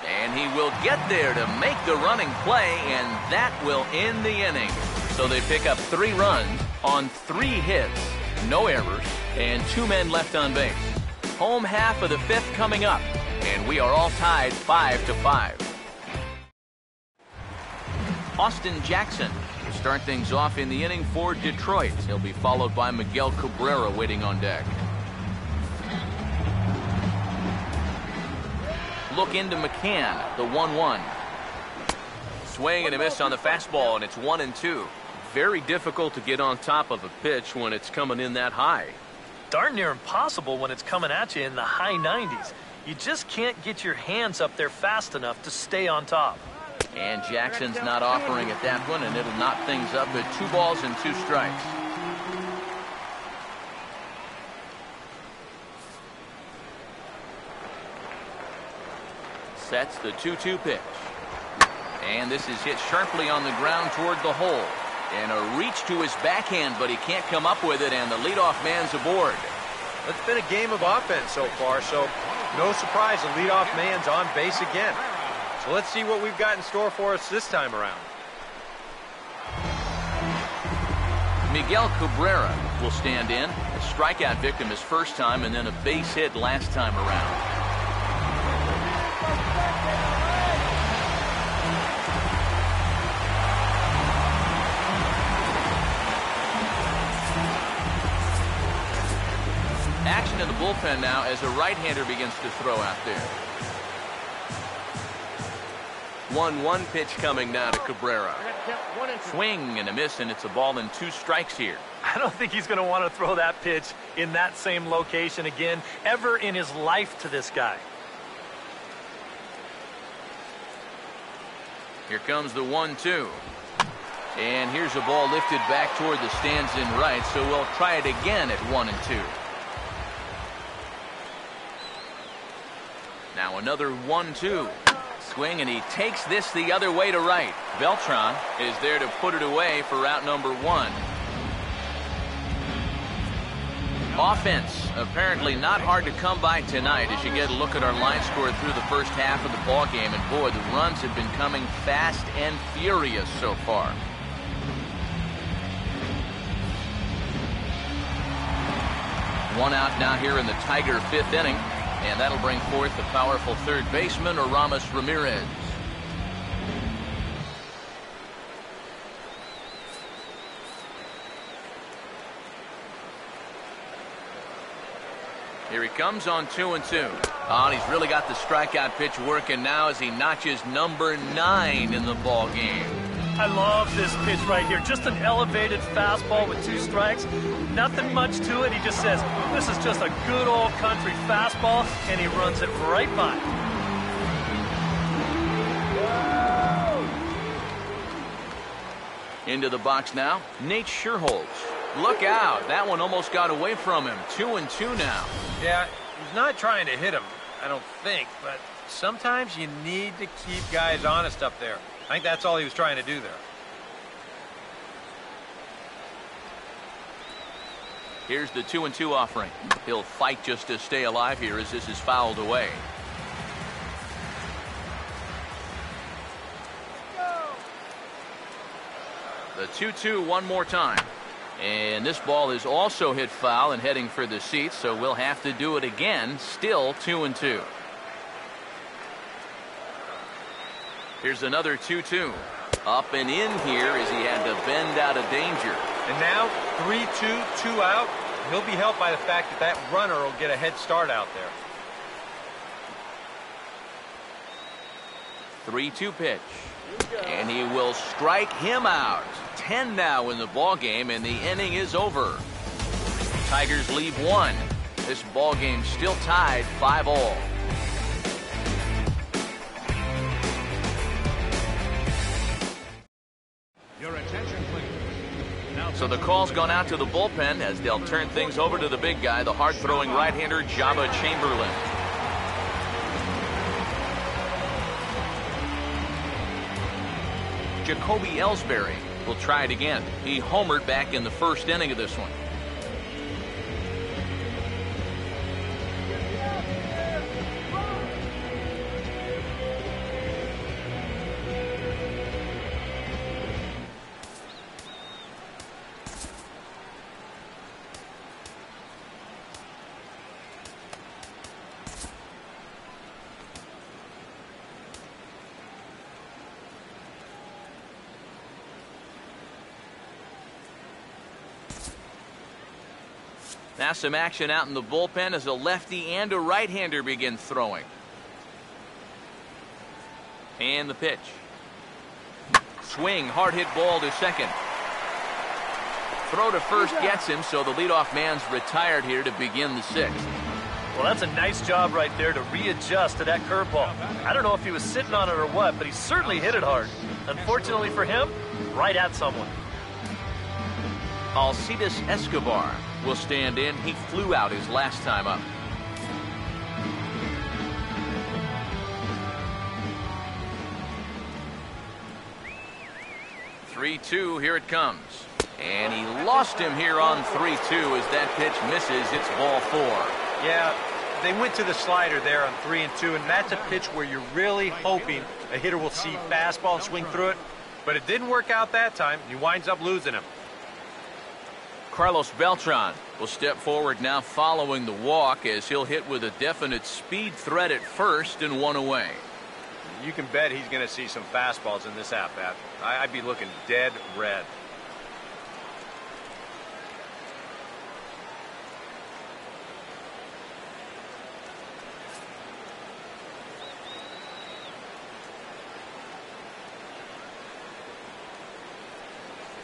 And he will get there to make the running play, and that will end the inning. So they pick up 3 runs on 3 hits, no errors, and 2 men left on base. Home half of the 5th coming up, and we are all tied 5-5. Austin Jackson will start things off in the inning for Detroit. He'll be followed by Miguel Cabrera waiting on deck. Look into McCann, the 1-1. Swing and a miss on the fastball, and it's 1-2. Very difficult to get on top of a pitch when it's coming in that high. Darn near impossible when it's coming at you in the high 90s. You just can't get your hands up there fast enough to stay on top. And Jackson's not offering at that one, and it'll knock things up at 2 balls and 2 strikes. Sets the 2-2 pitch. And this is hit sharply on the ground toward the hole. And a reach to his backhand, but he can't come up with it, and the leadoff man's aboard. It's been a game of offense so far, so no surprise the leadoff man's on base again. So let's see what we've got in store for us this time around. Miguel Cabrera will stand in. A strikeout victim his first time and then a base hit last time around. Action in the bullpen now as a right-hander begins to throw out there. 1-1 pitch coming now to Cabrera. Swing and a miss, and it's a ball and 2 strikes here. I don't think he's going to want to throw that pitch in that same location again ever in his life to this guy. Here comes the 1-2. And here's a ball lifted back toward the stands in right, so we'll try it again at 1-2. Now another 1-2. Swing, and he takes this the other way to right. Beltran is there to put it away for out number 1. Offense apparently not hard to come by tonight as you get a look at our line score through the first half of the ball game, and boy, the runs have been coming fast and furious so far. One out now here in the Tiger 5th inning. And that'll bring forth the powerful third baseman, Aramis Ramirez. Here he comes on 2-2. Oh, and he's really got the strikeout pitch working now as he notches number 9 in the ball game. I love this pitch right here. Just an elevated fastball with 2 strikes. Nothing much to it. He just says, this is just a good old country fastball, and he runs it right by. Into the box now, Nate Scherholz. Look out. That one almost got away from him. 2-2 now. Yeah, he's not trying to hit him, I don't think, but sometimes you need to keep guys honest up there. I think that's all he was trying to do there. Here's the 2-2 offering. He'll fight just to stay alive here as this is fouled away. The 2-2 one more time. And this ball is also hit foul and heading for the seats, so we'll have to do it again. Still 2-2. Here's another 2-2. Up and in here as he had to bend out of danger. And now 3-2, 2 out. He'll be helped by the fact that that runner will get a head start out there. 3-2 pitch. And he will strike him out. 10 now in the ball game, and the inning is over. Tigers leave 1. This ball game still tied 5-all. So the call's gone out to the bullpen as they'll turn things over to the big guy, the hard-throwing right-hander Jabba Chamberlain. Jacoby Ellsbury will try it again. He homered back in the first inning of this one. Now some action out in the bullpen as a lefty and a right-hander begin throwing. And the pitch. Swing, hard hit ball to second. Throw to first gets him, so the leadoff man's retired here to begin the 6th. Well, that's a nice job right there to readjust to that curveball. I don't know if he was sitting on it or what, but he certainly hit it hard. Unfortunately for him, right at someone. Alcides Escobar will stand in. He flew out his last time up. "3-2, here it comes. And he lost him here on 3-2 as that pitch misses. It's ball 4. Yeah, they went to the slider there on 3-2, and that's a pitch where you're really hoping a hitter will see fastball and swing through it. But it didn't work out that time. He winds up losing him. Carlos Beltran will step forward now following the walk as he'll hit with a definite speed threat at first and one away. You can bet he's going to see some fastballs in this at-bat. I'd be looking dead red.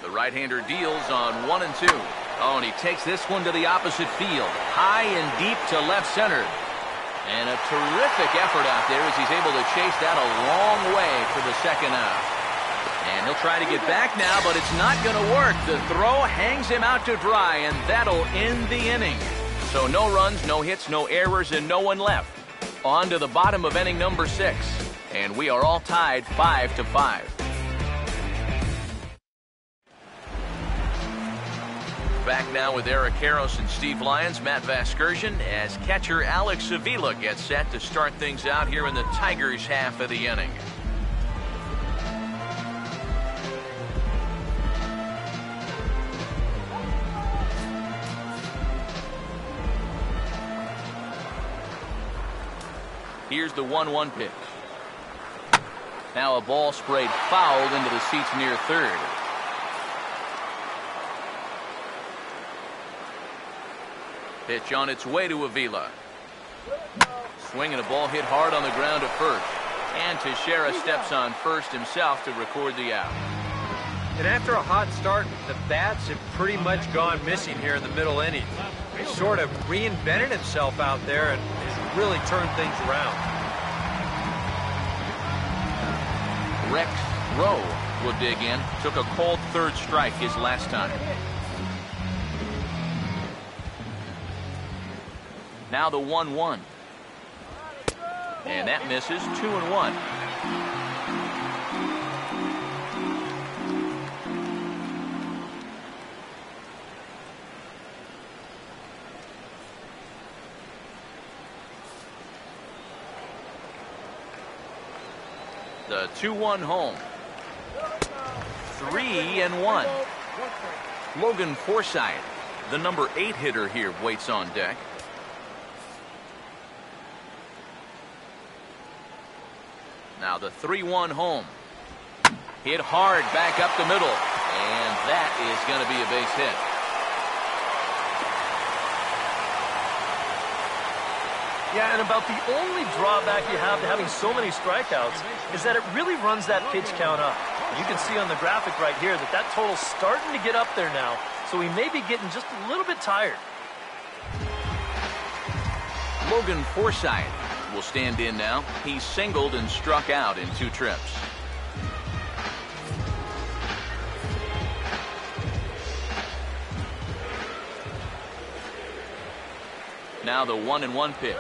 The right-hander deals on 1 and 2. Oh, and he takes this one to the opposite field. High and deep to left center. And a terrific effort out there as he's able to chase that a long way for the second out. And he'll try to get back now, but it's not going to work. The throw hangs him out to dry, and that'll end the inning. So no runs, no hits, no errors, and no one left. On to the bottom of inning number 6. And we are all tied 5-5. Back now with Eric Karros and Steve Lyons, Matt Vasgersian, as catcher Alex Avila gets set to start things out here in the Tigers' half of the inning. Here's the 1-1 pitch. Now a ball sprayed foul into the seats near third. Pitch on its way to Avila. Swinging a ball hit hard on the ground at first. And Teixeira steps on first himself to record the out. And after a hot start, the bats have pretty much gone missing here in the middle inning. He sort of reinvented himself out there and has really turned things around. Rex Rowe will dig in. Took a cold third strike his last time. Now the 1-1. And that misses. 2-1. The 2-1 home. 3-1. Logan Forsythe, the number 8 hitter here, waits on deck. Now the 3-1 home. Hit hard back up the middle. And that is going to be a base hit. Yeah, and about the only drawback you have to having so many strikeouts is that it really runs that pitch count up. You can see on the graphic right here that that total's starting to get up there now. So he may be getting just a little bit tired. Logan Forsythe will stand in now. He's singled and struck out in 2 trips. Now the 1-1 pitch.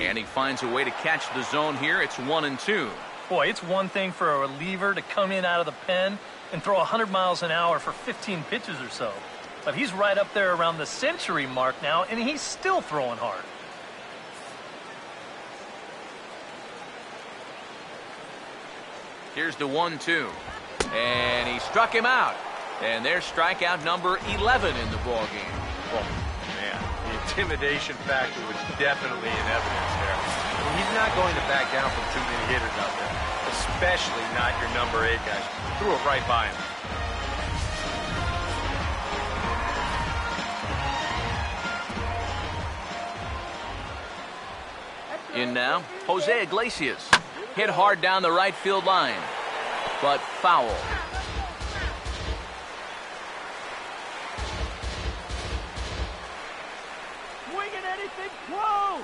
And he finds a way to catch the zone here. It's 1-2. Boy, it's one thing for a reliever to come in out of the pen and throw 100 miles an hour for 15 pitches or so. But he's right up there around the century mark now, and he's still throwing hard. Here's the 1-2. And he struck him out. And there's strikeout number 11 in the ballgame. Oh, man. The intimidation factor was definitely in evidence there. He's not going to back down from too many hitters out there. Especially not your number 8 guys. Threw it right by him. In now, Jose Iglesias. Hit hard down the right field line, but foul. Swinging anything close.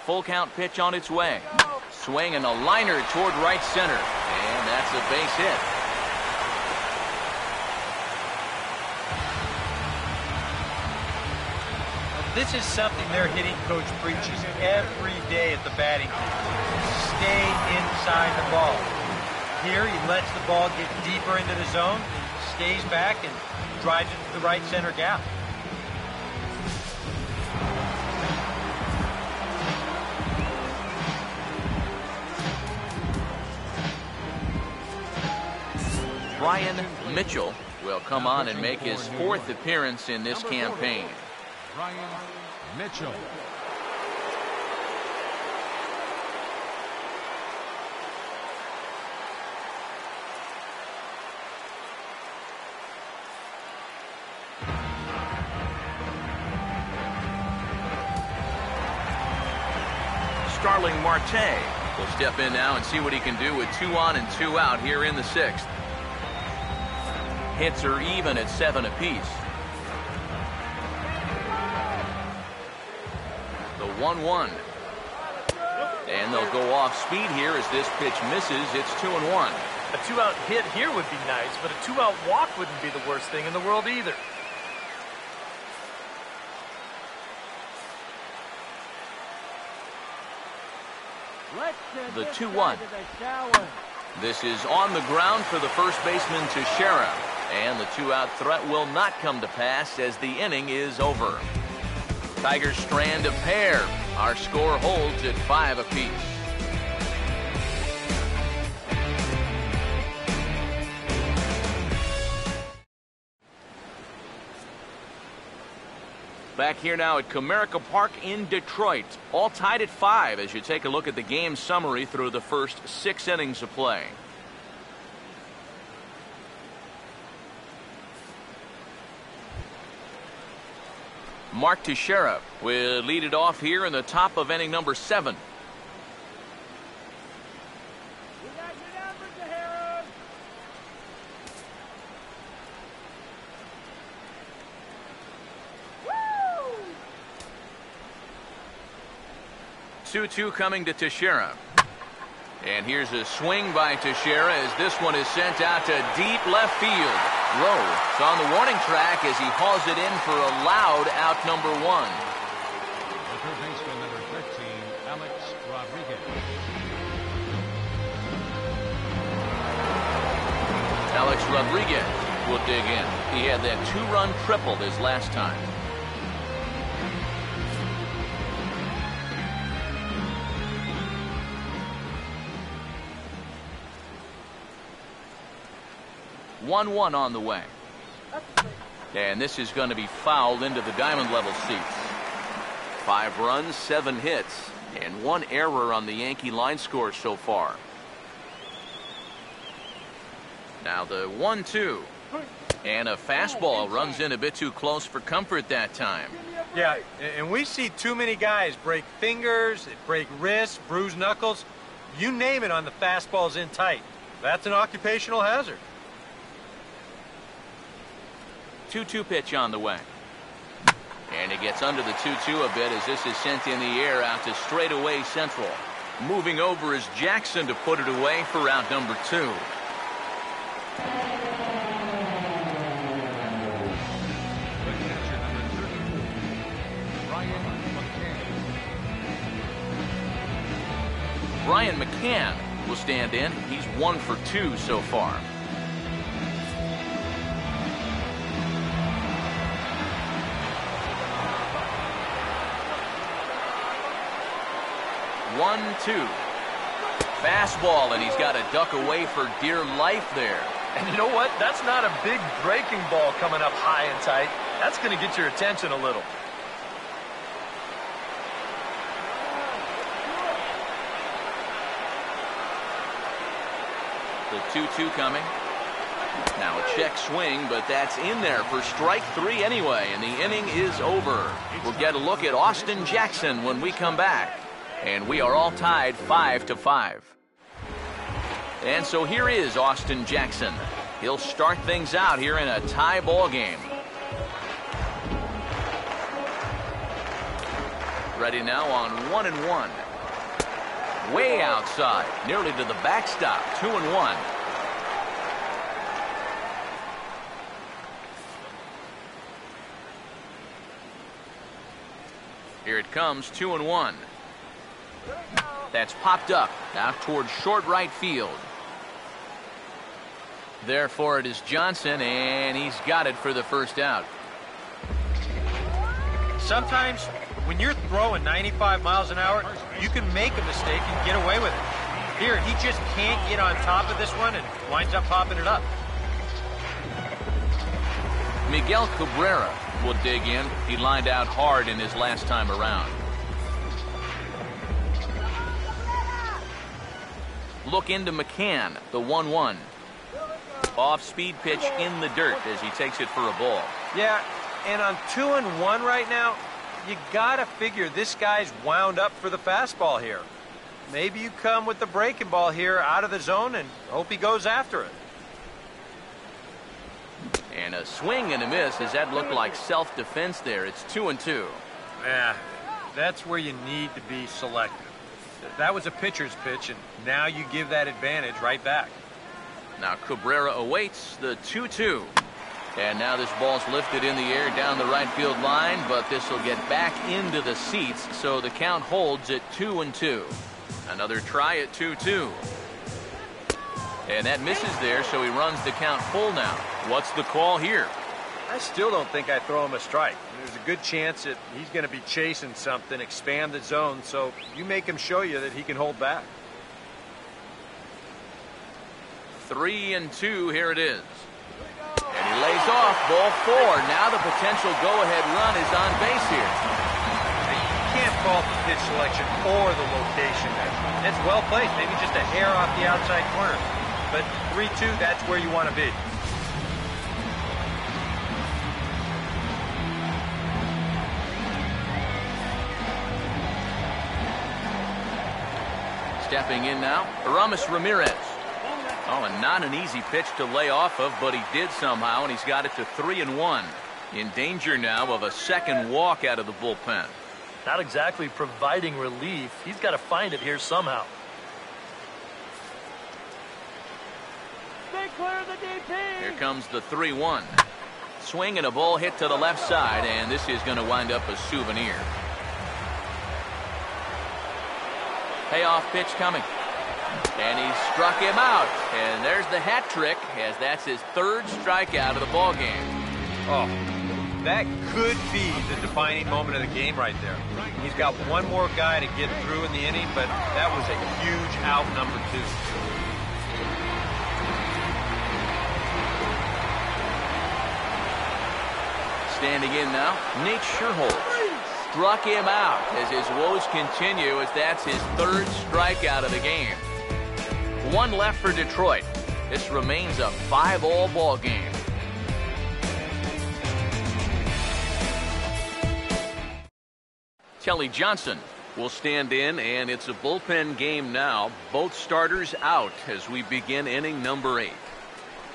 Full count pitch on its way. Swing and a liner toward right center, and that's a base hit. This is something their hitting coach preaches every day at the batting cage. Stay inside the ball. Here he lets the ball get deeper into the zone, stays back, and drives it to the right center gap. Brian Mitchell will come on and make his 4th appearance in this campaign. Ryan Mitchell. Starling Marte will step in now and see what he can do with 2 on and 2 out here in the 6th. Hits are even at 7 apiece. The 1-1. And they'll go off speed here as this pitch misses. It's 2-1. A 2-out hit here would be nice, but a 2-out walk wouldn't be the worst thing in the world either. The 2-1. This is on the ground for the first baseman Teixeira. And the 2-out threat will not come to pass as the inning is over. Tigers strand a pair. Our score holds at 5 apiece. Back here now at Comerica Park in Detroit. All tied at 5 as you take a look at the game summary through the first 6 innings of play. Mark Teixeira will lead it off here in the top of inning number 7. Woo! 2-2 coming to Teixeira. And here's a swing by Teixeira as this one is sent out to deep left field. Rowe is on the warning track as he hauls it in for a loud out number 1. The third baseman, number 13, Alex Rodriguez. Alex Rodriguez will dig in. He had that 2-run triple his last time. One on the way. And this is going to be fouled into the diamond level seats. 5 runs, 7 hits, and 1 error on the Yankee line score so far. Now the 1-2. And a fastball runs in a bit too close for comfort that time. Yeah, and we see too many guys break fingers, break wrists, bruise knuckles. You name it on the fastballs in tight. That's an occupational hazard. 2-2 pitch on the way. And it gets under the 2-2 a bit as this is sent in the air out to straightaway central. Moving over is Jackson to put it away for out number 2. Brian McCann will stand in. He's 1 for 2 so far. One, 2. Fastball, and he's got to duck away for dear life there. And you know what? That's not a big breaking ball coming up high and tight. That's going to get your attention a little. The 2-2 coming. Now a check swing, but that's in there for strike 3 anyway, and the inning is over. We'll get a look at Austin Jackson when we come back. And we are all tied 5-5. And so here is Austin Jackson. He'll start things out here in a tie ball game. Ready now on 1-1. Way outside, nearly to the backstop. 2-1. Here it comes, 2-1. That's popped up out towards short right field. Therefore it is Johnson, and he's got it for the first out. Sometimes when you're throwing 95 miles an hour, you can make a mistake and get away with it. Here, he just can't get on top of this one and winds up popping it up. Miguel Cabrera will dig in. He lined out hard in his last time around. Look into McCann, the 1-1. Off-speed pitch in the dirt as he takes it for a ball. Yeah, and on 2-1 right now, you got to figure this guy's wound up for the fastball here. Maybe you come with the breaking ball here out of the zone and hope he goes after it. And a swing and a miss. Does that look like self-defense there? It's 2-2. Yeah, that's where you need to be selective. That was a pitcher's pitch, and now you give that advantage right back. Now Cabrera awaits the 2-2. And now this ball's lifted in the air down the right field line, but this will get back into the seats, so the count holds at 2-2. Another try at 2-2. And that misses there, so he runs the count full now. What's the call here? I still don't think I throw him a strike. There's a good chance that he's going to be chasing something, expand the zone, so you make him show you that he can hold back. 3-2, here it is. And he lays off, ball 4. Now the potential go-ahead run is on base here. You can't fault the pitch selection or the location. That's well placed, maybe just a hair off the outside corner. But 3-2, that's where you want to be. Stepping in now, Aramis Ramirez. Oh, and not an easy pitch to lay off of, but he did somehow, and he's got it to 3-1. In danger now of a second walk out of the bullpen. Not exactly providing relief. He's got to find it here somehow. Stay clear of the DP. Here comes the 3-1. Swing and a ball hit to the left side, and this is going to wind up a souvenir. Payoff pitch coming. And he struck him out. And there's the hat trick, as that's his third strikeout of the ball game. Oh, that could be the defining moment of the game right there. He's got one more guy to get through in the inning, but that was a huge out, number 2. Standing in now, Nate Sherholtz. Struck him out as his woes continue, as that's his third strikeout of the game. 1 left for Detroit. This remains a 5-all ball game. Kelly Johnson will stand in, and it's a bullpen game now. Both starters out as we begin inning number 8.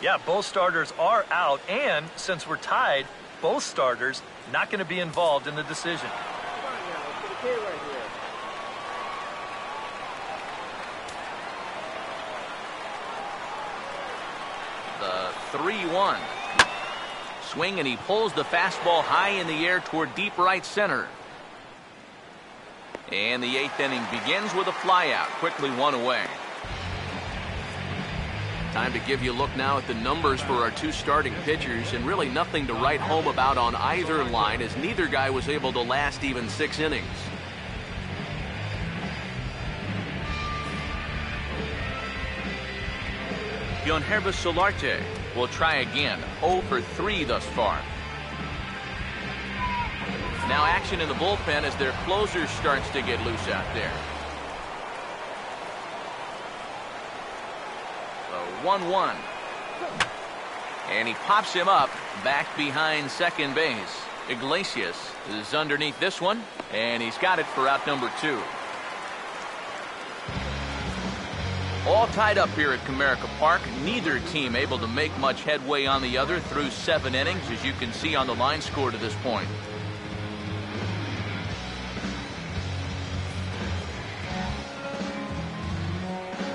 Yeah, both starters are out, and since we're tied, both starters not going to be involved in the decision. The 3-1. Swing, and he pulls the fastball high in the air toward deep right center. And the 8th inning begins with a flyout. Quickly 1 away. Time to give you a look now at the numbers for our 2 starting pitchers, and really nothing to write home about on either line, as neither guy was able to last even 6 innings. Yonherba Solarte will try again. 0 for 3 thus far. Now action in the bullpen as their closer starts to get loose out there. 1-1. And he pops him up back behind second base. Iglesias is underneath this one, and he's got it for out number 2. All tied up here at Comerica Park. Neither team able to make much headway on the other through 7 innings, as you can see on the line score to this point.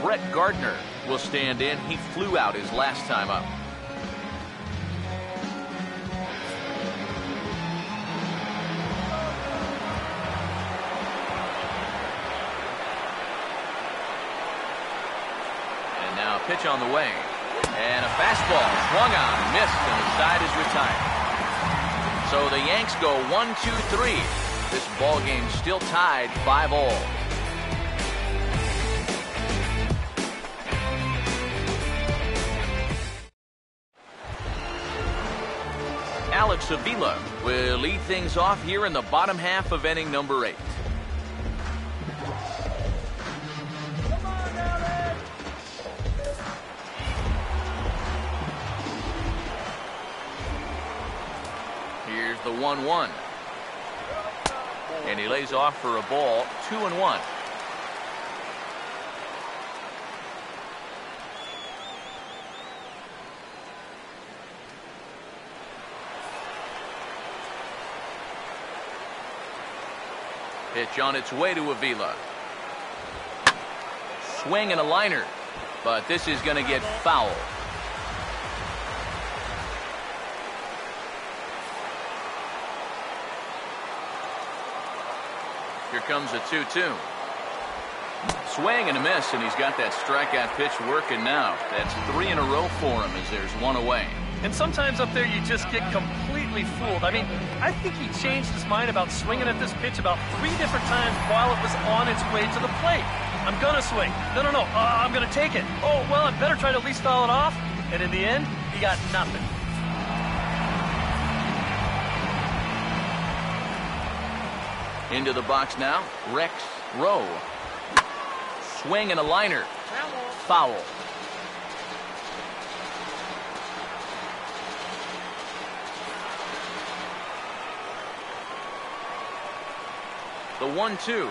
Brett Gardner will stand in. He flew out his last time up. And now a pitch on the way. And a fastball swung on, missed, and the side is retired. So the Yanks go 1-2-3. This ball game still tied 5-all. Alex Avila will lead things off here in the bottom half of inning number 8. Here's the 1-1. And he lays off for a ball, 2-1. Pitch on its way to Avila. Swing and a liner, but this is going to get foul. Here comes a 2-2. Swing and a miss, and he's got that strikeout pitch working now. That's 3 in a row for him as there's 1 away. And sometimes up there you just get completely fooled. I mean, I think he changed his mind about swinging at this pitch about 3 different times while it was on its way to the plate. I'm going to swing. No. I'm going to take it. Oh, well, I better try to at least foul it off. And in the end, he got nothing. Into the box now, Rex Rowe. Swing and a liner. Foul. The 1-2.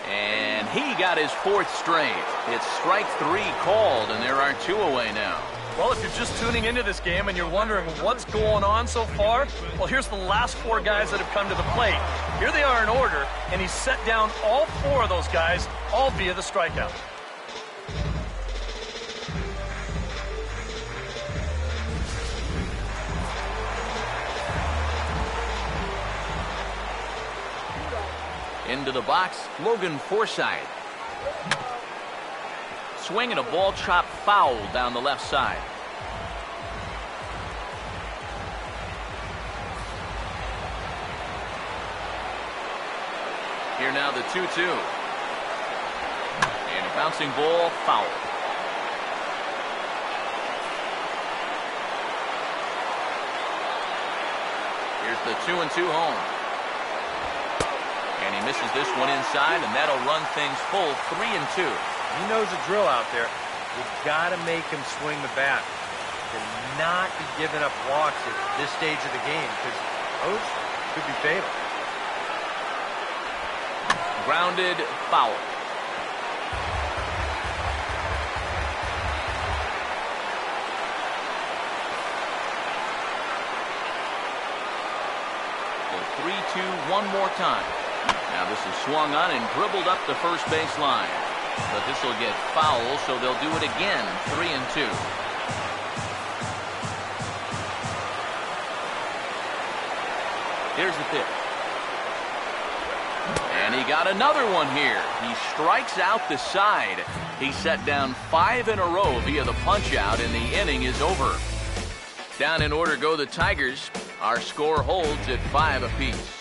And he got his 4th straight. It's strike 3 called, and there are 2 away now. Well, if you're just tuning into this game and you're wondering what's going on so far, well, here's the last 4 guys that have come to the plate. Here they are in order, and he's set down all 4 of those guys, all via the strikeout. Into the box, Logan Forsythe. Swing and a ball chopped foul down the left side. Here now the 2-2. And a bouncing ball, foul. Here's the 2-2 home. And he misses this one inside, and that'll run things full 3-2. He knows the drill out there. You've got to make him swing the bat. And not be giving up walks at this stage of the game, because those could be fatal. Grounded, foul. The 3-2 one more time. Now this is swung on and dribbled up the first base line. But this will get foul, so they'll do it again, 3-2. Here's the pitch. And he got another one here. He strikes out the side. He set down 5 in a row via the punch-out, and the inning is over. Down in order go the Tigers. Our score holds at 5 apiece.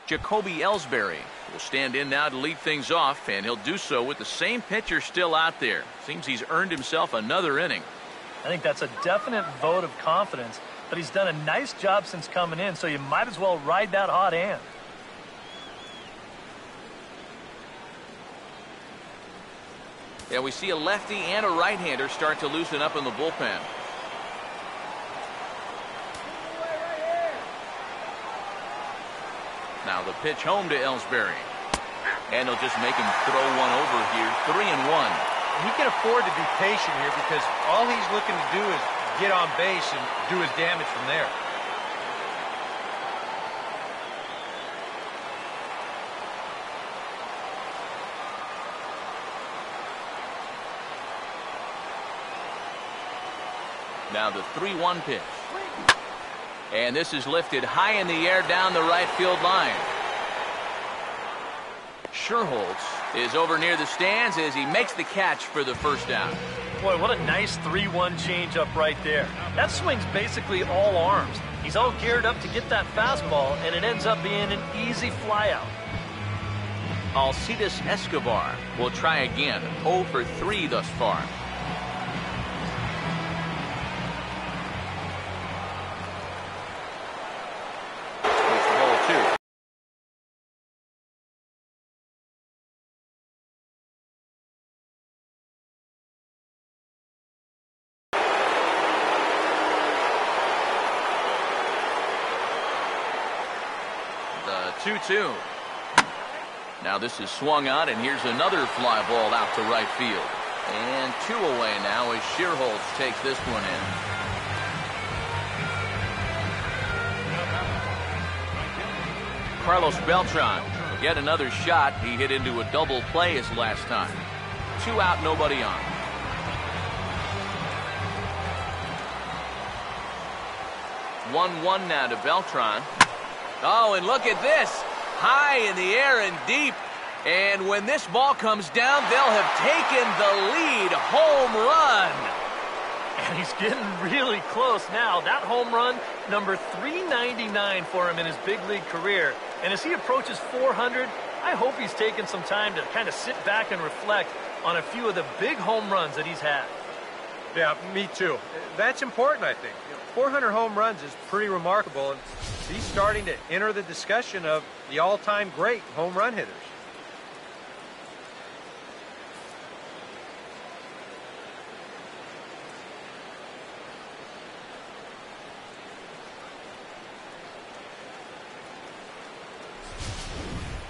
Jacoby Ellsbury will stand in now to lead things off, and he'll do so with the same pitcher still out there. Seems he's earned himself another inning. I think that's a definite vote of confidence, but he's done a nice job since coming in, so you might as well ride that hot hand. Yeah, we see a lefty and a right-hander start to loosen up in the bullpen. Now the pitch home to Ellsbury. And they'll just make him throw one over here. 3-1. He can afford to be patient here because all he's looking to do is get on base and do his damage from there. Now the 3-1 pitch. And this is lifted high in the air down the right field line. Scherholtz is over near the stands as he makes the catch for the first down. Boy, what a nice 3-1 changeup right there. That swing's basically all arms. He's all geared up to get that fastball, and it ends up being an easy flyout. Alcides Escobar will try again. 0 for 3 thus far. Here's the ball 2. The 2-2. Now this is swung on, and here's another fly ball out to right field. And 2 away now as Shearholtz takes this one in. Carlos Beltran, yet another shot. He hit into a double play his last time. 2 out, nobody on. One now to Beltran. Oh, and look at this. High in the air and deep. And when this ball comes down, they'll have taken the lead. Home run. And he's getting really close now. That home run, number 399 for him in his big league career. And as he approaches 400, I hope he's taking some time to kind of sit back and reflect on a few of the big home runs that he's had. Yeah, me too. That's important, I think. 400 home runs is pretty remarkable, and he's starting to enter the discussion of the all-time great home run hitters.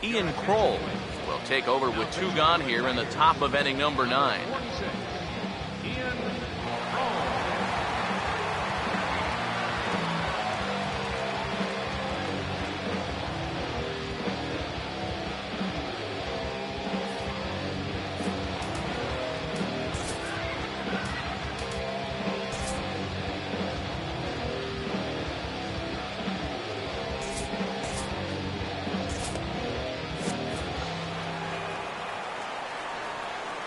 Ian Kroll will take over with 2 gone here in the top of inning number 9.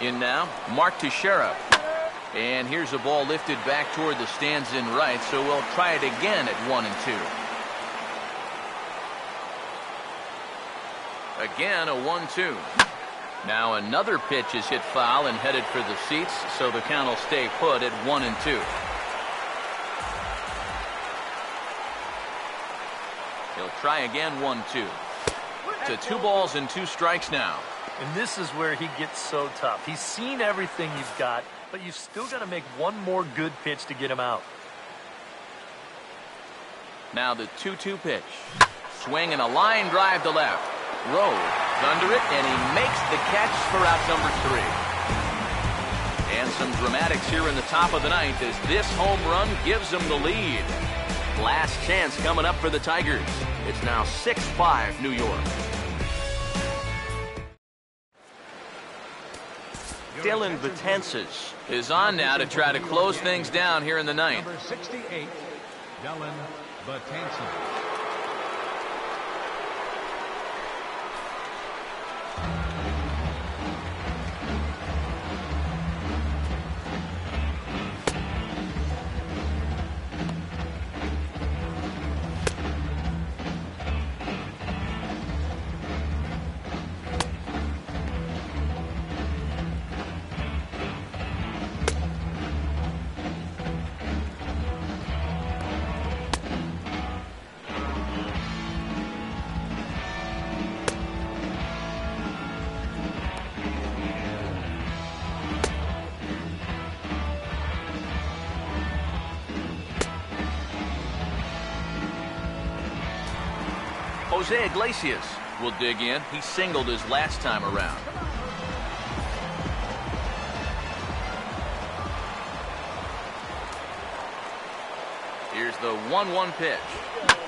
In now, Mark Teixeira. And here's a ball lifted back toward the stands in right, so we'll try it again at 1-2. Again, a 1-2. Now another pitch is hit foul and headed for the seats, so the count will stay put at 1-2. He'll try again, 1-2. To 2 balls and 2 strikes now. And this is where he gets so tough. He's seen everything you've got, but you've still got to make one more good pitch to get him out. Now the 2-2 pitch. Swing and a line drive to left. Rose under it, and he makes the catch for out number 3. And some dramatics here in the top of the 9th as this home run gives them the lead. Last chance coming up for the Tigers. It's now 6-5 New York. Dylan Betances is on now to try to close things down here in the 9th. Number 68, Dylan Betances. Jose Iglesias will dig in. He singled his last time around. Here's the 1-1 pitch.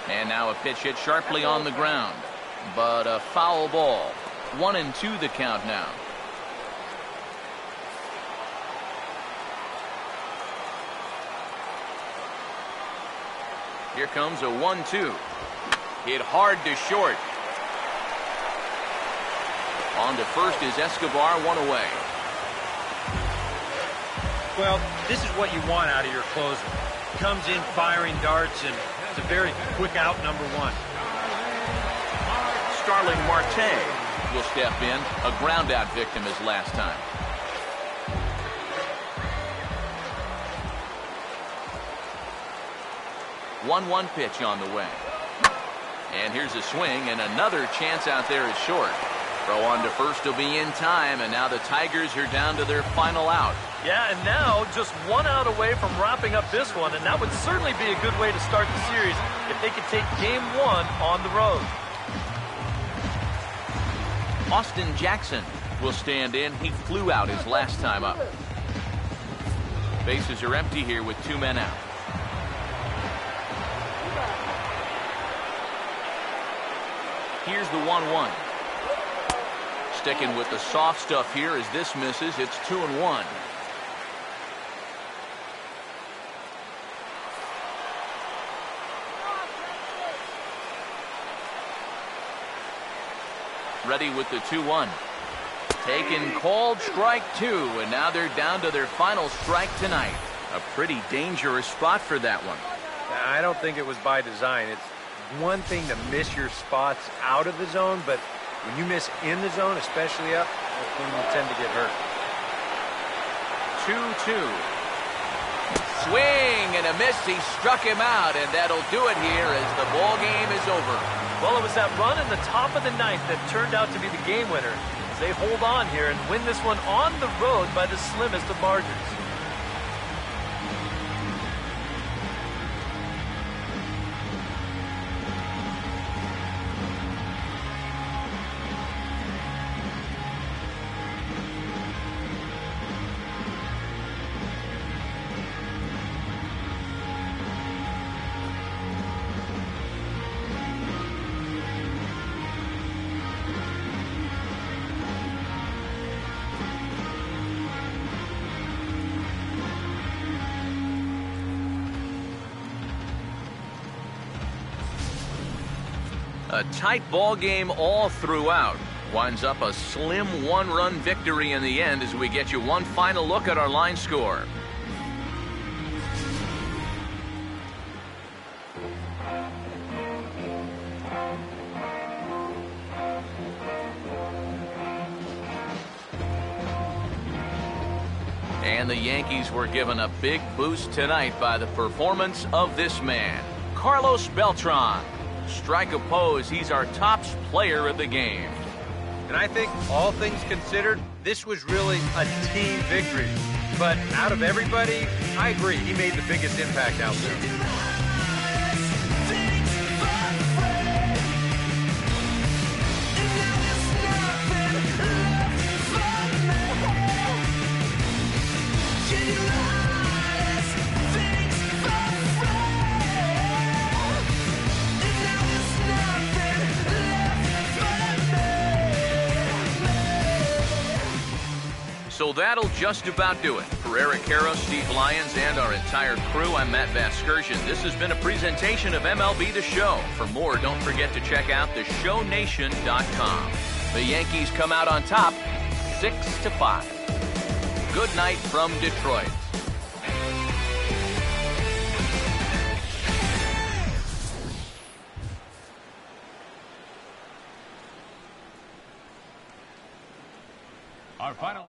And now a pitch hit sharply on the ground. But a foul ball. 1-2 the count now. Here comes a 1-2. Hit hard to short. On to first is Escobar, 1 away. Well, this is what you want out of your closer. Comes in firing darts, and it's a very quick out, number 1. Starling Marte will step in. A ground out victim as last time. One pitch on the way. And here's a swing, and another chance out there is short. Throw on to first will be in time, and now the Tigers are down to their final out. Yeah, and now just 1 out away from wrapping up this one, and that would certainly be a good way to start the series if they could take game 1 on the road. Austin Jackson will stand in. He flew out his last time up. Bases are empty here with 2 men out. Here's the 1-1. Sticking with the soft stuff here as this misses. It's 2-1. Ready with the 2-1. Taken, called, strike 2, and now they're down to their final strike tonight. A pretty dangerous spot for that one. I don't think it was by design. It's one thing to miss your spots out of the zone, but when you miss in the zone, especially up, that's when you tend to get hurt. 2-2. Swing and a miss. He struck him out, and that'll do it here as the ball game is over. Well, it was that run in the top of the ninth that turned out to be the game winner. As they hold on here and win this one on the road by the slimmest of margins. A tight ball game all throughout. Winds up a slim 1-run victory in the end as we get you one final look at our line score. And the Yankees were given a big boost tonight by the performance of this man, Carlos Beltran. Strike opposed, he's our top player of the game. And I think, all things considered, this was really a team victory. But out of everybody, I agree, he made the biggest impact out there. So that'll just about do it. For Eric Harrow, Steve Lyons, and our entire crew, I'm Matt Vasgersian. This has been a presentation of MLB The Show. For more, don't forget to check out theshownation.com. The Yankees come out on top, 6-5. Good night from Detroit. Our final